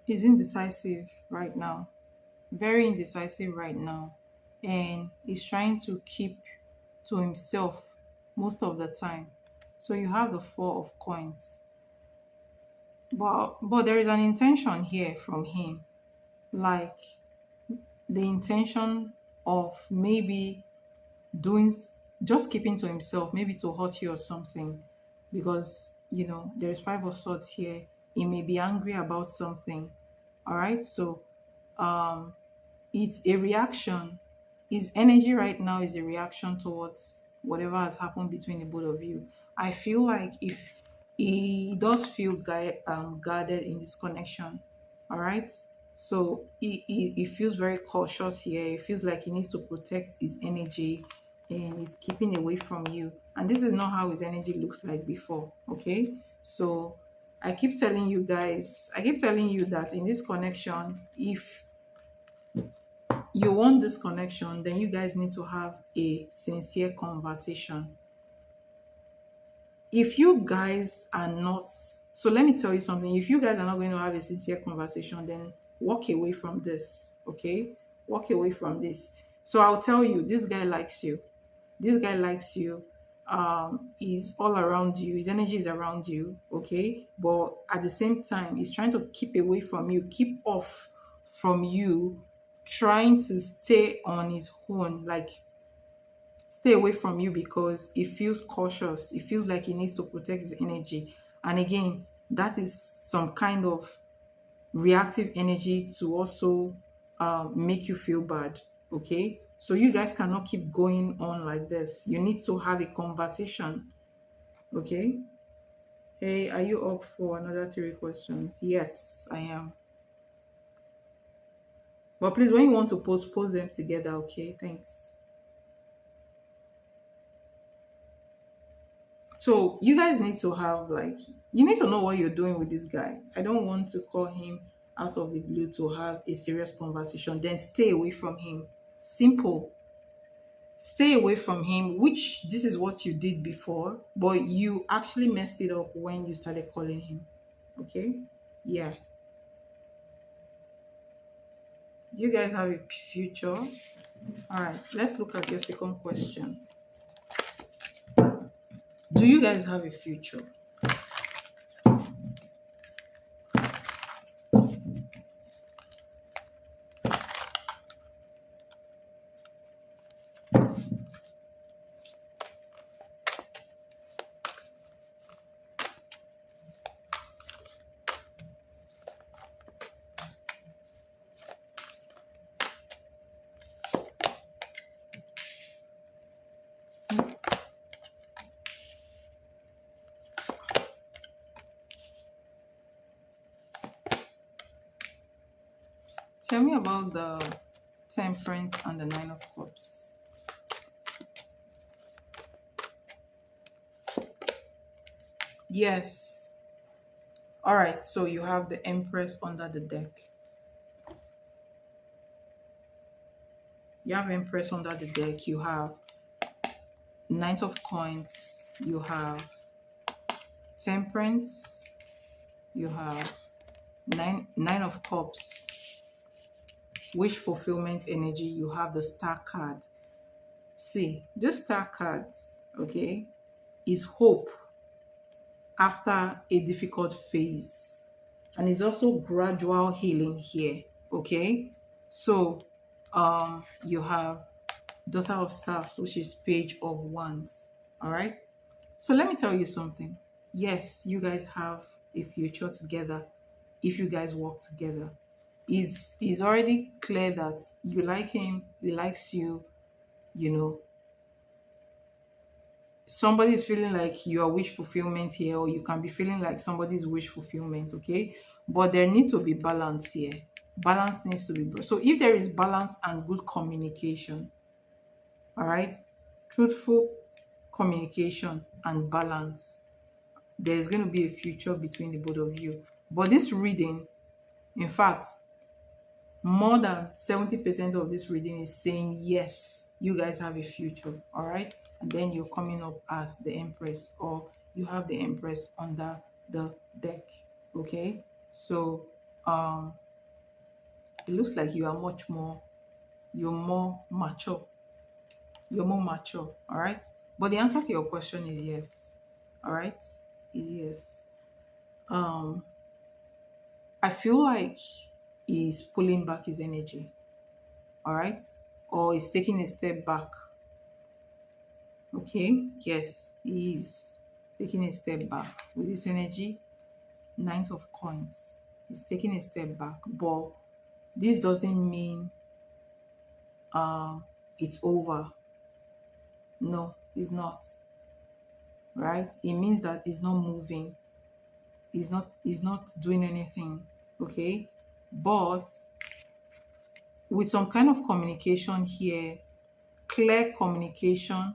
S1: he's indecisive right now. Very indecisive right now. And he's trying to keep to himself most of the time. So you have the Four of Coins. But there is an intention here from him. Like the intention of maybe doing just keeping to himself, maybe to hurt you or something. Because there's Five of Swords here. He may be angry about something. All right. So um it's a reaction. His energy right now is a reaction towards whatever has happened between the both of you. I feel like if he does feel guarded in this connection. All right. So he feels very cautious here. He feels like he needs to protect his energy and he's keeping away from you. And this is not how his energy looks like before. Okay. So I keep telling you that in this connection, if you want this connection, then you guys need to have a sincere conversation. If you guys are not, so let me tell you something, if you guys are not going to have a sincere conversation, then walk away from this. Okay, walk away from this. So I'll tell you, this guy likes you. This guy likes you. He's all around you, his energy is around you. Okay, but at the same time he's trying to keep away from you, keep off from you, trying to stay on his own, like stay away from you because he feels cautious. He feels like he needs to protect his energy. And again, that is some kind of reactive energy to also make you feel bad. Okay. So you guys cannot keep going on like this. You need to have a conversation. Okay. Hey, are you up for another 3 questions? Yes, I am. But please, when you want to post them together. Okay. Thanks. So you guys need to have like, you need to know what you're doing with this guy. I don't want to call him out of the blue to have a serious conversation, then stay away from him. Simple. Stay away from him, which this is what you did before, but you actually messed it up when you started calling him. Okay? Yeah. You guys have a future. All right, let's look at your second question. Do you guys have a future? Tell me about the Temperance and the Nine of Cups. Yes. All right, so you have the Empress under the deck. You have Empress under the deck. You have Knight of Coins. You have Temperance. You have Nine of Cups. Wish fulfillment energy. You have the Star card. See, this Star card, okay, is hope after a difficult phase, and it's also gradual healing here. Okay, so you have Daughter of Staffs, which is Page of Wands. All right, so let me tell you something. Yes, you guys have a future together if you guys work together. It's already clear that you like him, he likes you. You know, somebody is feeling like you are wish fulfillment here, or you can be feeling like somebody's wish fulfillment. Okay, but there needs to be balance here. Balance needs to be so if there is balance and good communication, all right, truthful communication and balance, there's going to be a future between the both of you. But this reading, in fact, more than 70% of this reading is saying yes, you guys have a future. All right, and then you're coming up as the Empress, or you have the Empress under the deck. Okay, so it looks like you are much more, you're more mature, all right, but the answer to your question is yes. All right, is yes. I feel like he's pulling back his energy, all right, or he's taking a step back. Okay, yes, he is taking a step back with his energy. Nine of Coins, he's taking a step back, but this doesn't mean it's over. No, it's not. Right, it means that it's not moving. is not doing anything. Okay, but with some kind of communication here, clear communication,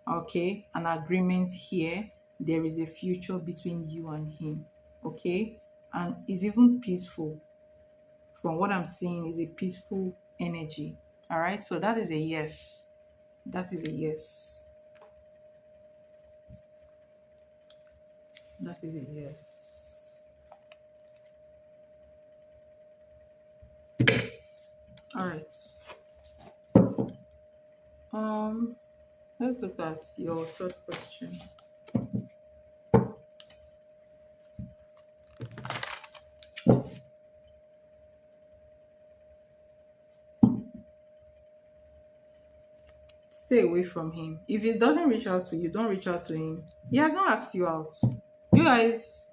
S1: okay, an agreement here, there is a future between you and him. Okay, and it's even peaceful. From what I'm seeing, is a peaceful energy. All right, so that is a yes. That is a yes. That is a yes. All right. Um, let's look at your third question. Stay away from him. If he doesn't reach out to you, don't reach out to him. He has not asked you out. You guys,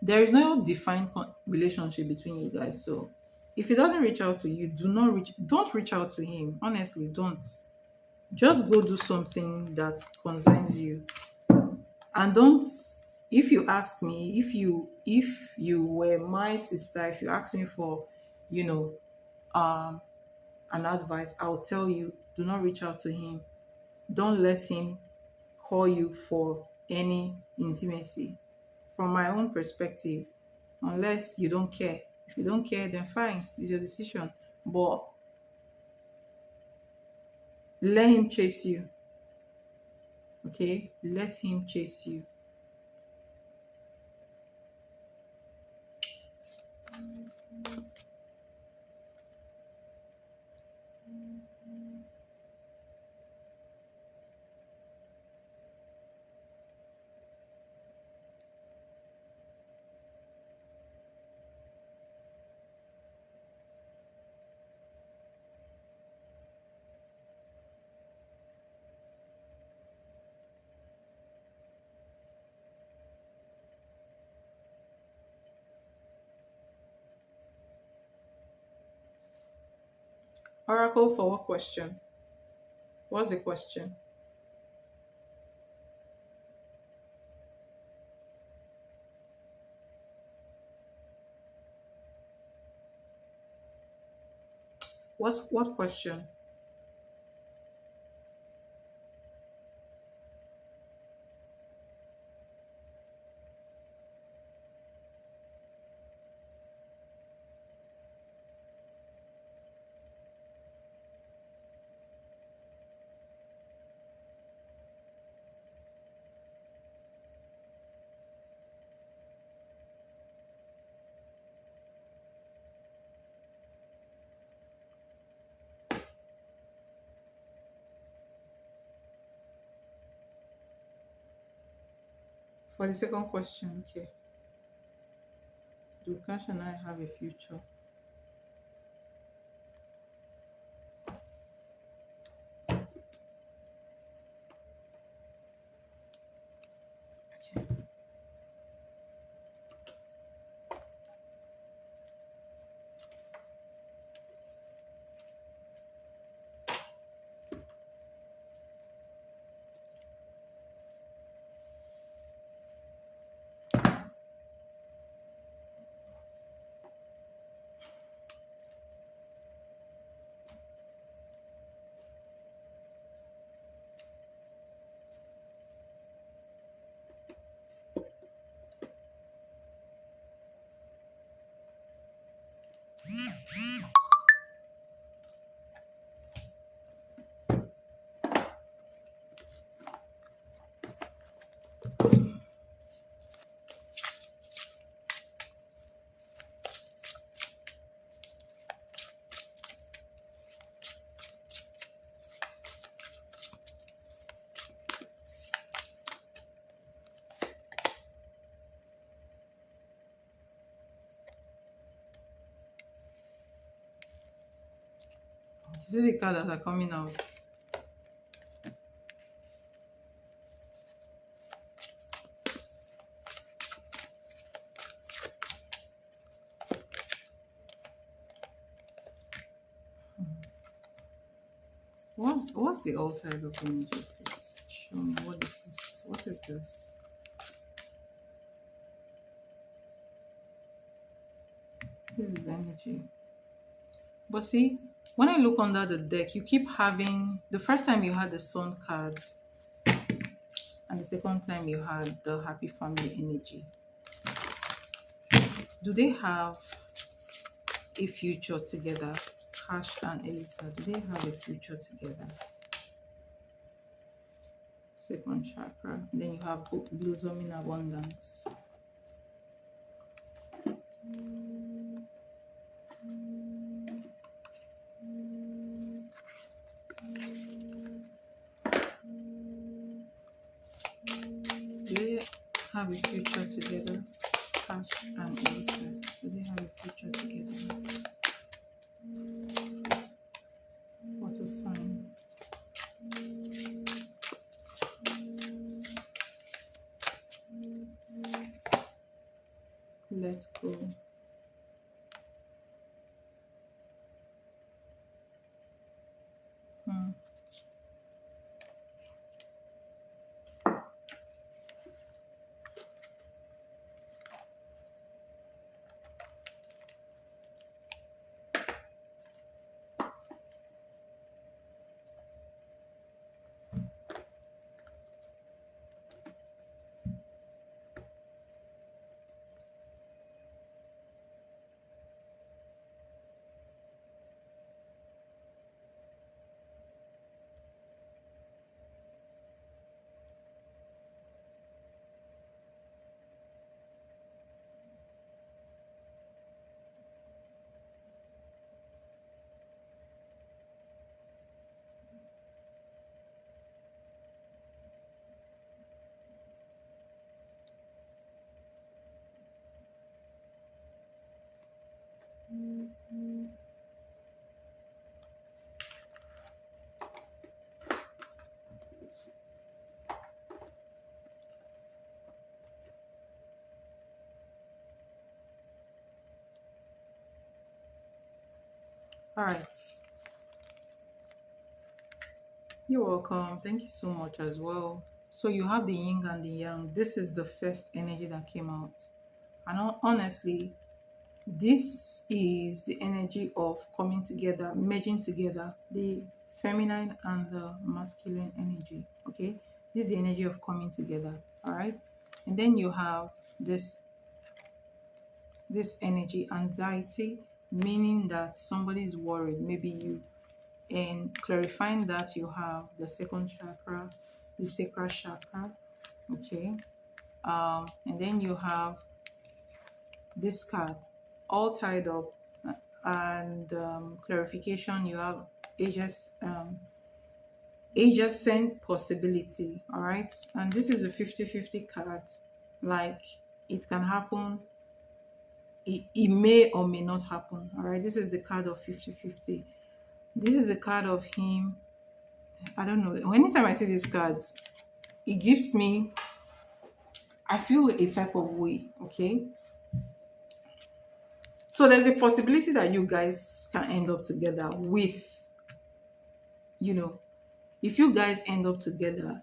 S1: there is no defined relationship between you guys. So if he doesn't reach out to you, don't reach out to him. Honestly, don't. Just go do something that concerns you. And don't, if you ask me, if you were my sister, if you ask me for, you know, an advice, I'll tell you, do not reach out to him. Don't let him call you for any intimacy. From my own perspective, unless you don't care. If you don't care, then fine, it's your decision. But let him chase you. Okay? Let him chase you. Oracle, for what question? What's the question? What question? For the second question, okay. Do Cash and I have a future? Okay. You see the cards that are coming out. What's the altar of energy, please? Show me what this is. What is this? This is energy. But see, when I look under the deck, you keep having the first time you had the sun card, and the second time you had the happy family energy. Do they have a future together? Cash and Elisa, do they have a future together? Second chakra. And then you have blossoming abundance. Do they have a future together? Cash and Elisa, do they have a future together? What a sign. Let go. All right. You're welcome. Thank you so much as well. So you have the yin and the yang. This is the first energy that came out. And honestly, this is the energy of coming together, merging together, the feminine and the masculine energy. Okay, this is the energy of coming together. All right, and then you have this energy, anxiety, meaning that somebody is worried, maybe you. And clarifying that, you have the second chakra, the sacral chakra. Okay, and then you have this card all tied up, and clarification, you have adjacent possibility. All right, and this is a 50-50 card. Like, it can happen, it may or may not happen. All right, this is the card of 50-50. This is a card of him. I don't know, anytime I see these cards, it gives me, I feel a type of way. Okay, so there's a possibility that you guys can end up together with, if you guys end up together,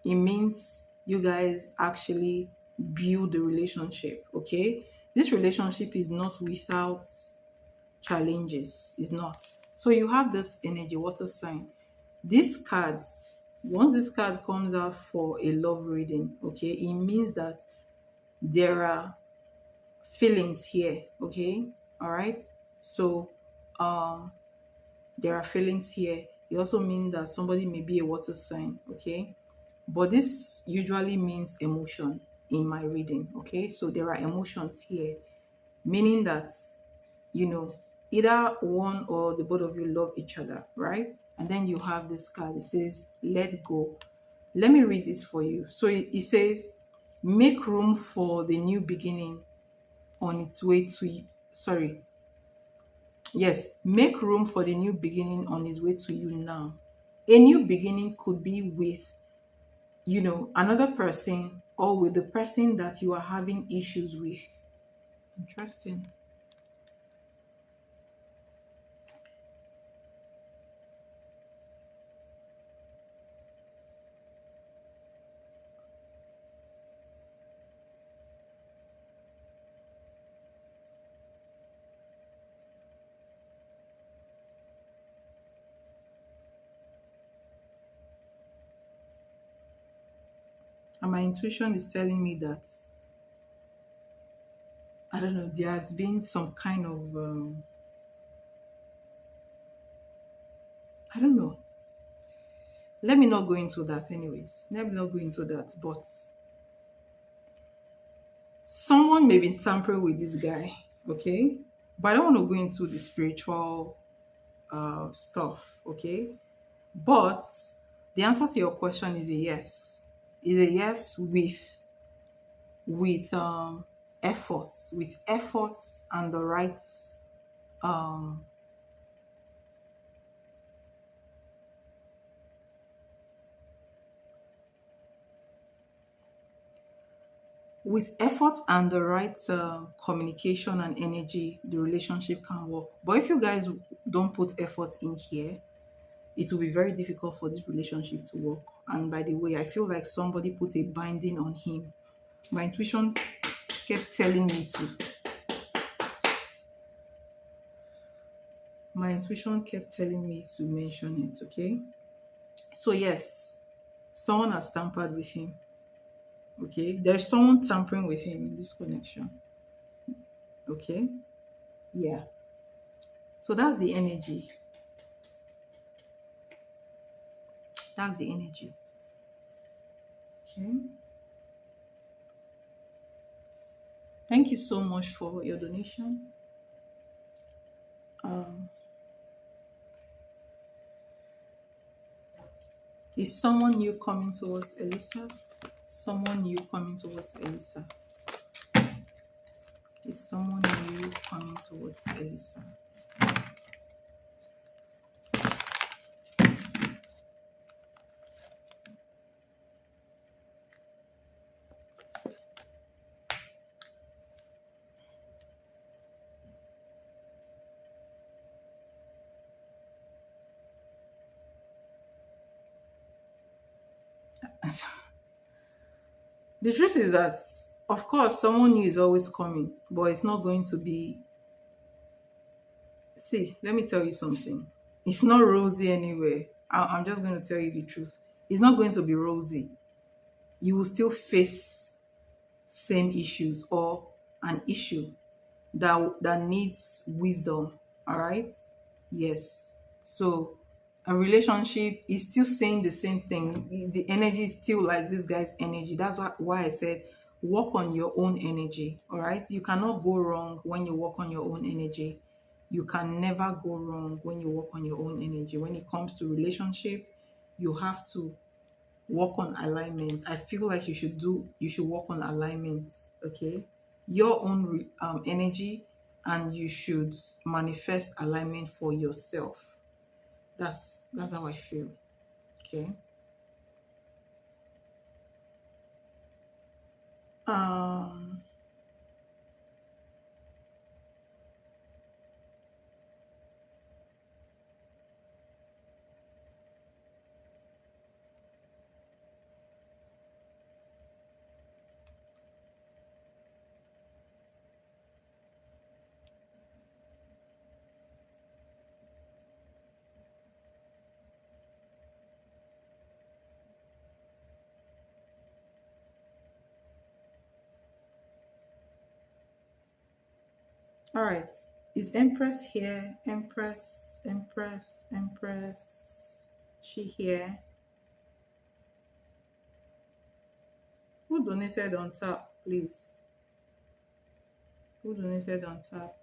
S1: it means you guys actually build the relationship. Okay, this relationship is not without challenges. It's not. So you have this energy, water sign. These cards, once this card comes out for a love reading, okay, it means that there are feelings here. Okay, all right. So there are feelings here. It also means that somebody may be a water sign. Okay, but this usually means emotion in my reading. Okay, so there are emotions here, meaning that, either one or the both of you love each other, right? And then you have this card. It says let go. Let me read this for you. So it says, make room for the new beginning on its way to, sorry, yes, make room for the new beginning on its way to you now. A new beginning could be with, another person, or with the person that you are having issues with. Interesting. And my intuition is telling me that, I don't know, there has been some kind of, I don't know. Let me not go into that, anyways. Let me not go into that. But someone may be tampering with this guy, okay? But I don't want to go into the spiritual stuff, okay? But the answer to your question is a yes. Is a yes with efforts and the right um with effort and the right communication and energy, the relationship can work. But if you guys don't put effort in here, it will be very difficult for this relationship to work. And by the way, I feel like somebody put a binding on him. My intuition kept telling me to. My intuition kept telling me to mention it, okay? So yes, someone has tampered with him. Okay, there's someone tampering with him in this connection. Okay, yeah. So that's the energy. That's the energy. Okay. Thank you so much for your donation. Um, is someone new coming towards Elisa? Someone new coming towards Elisa. Is someone new coming towards Elisa? The truth is that, of course, someone new is always coming, but it's not going to be. See, let me tell you something. It's not rosy anywhere. I'm just going to tell you the truth. It's not going to be rosy. You will still face same issues or an issue that needs wisdom. All right? Yes. So a relationship is still saying the same thing. The energy is still like this guy's energy. That's why I said work on your own energy. All right? You cannot go wrong when you work on your own energy. You can never go wrong when you work on your own energy. When it comes to relationship, you have to work on alignment. I feel like you should work on alignment, okay? Your own energy, and you should manifest alignment for yourself. That's how I feel. Okay. Um all right. Is Empress here? Empress. She here? Who donated on tap, please? Who donated on tap?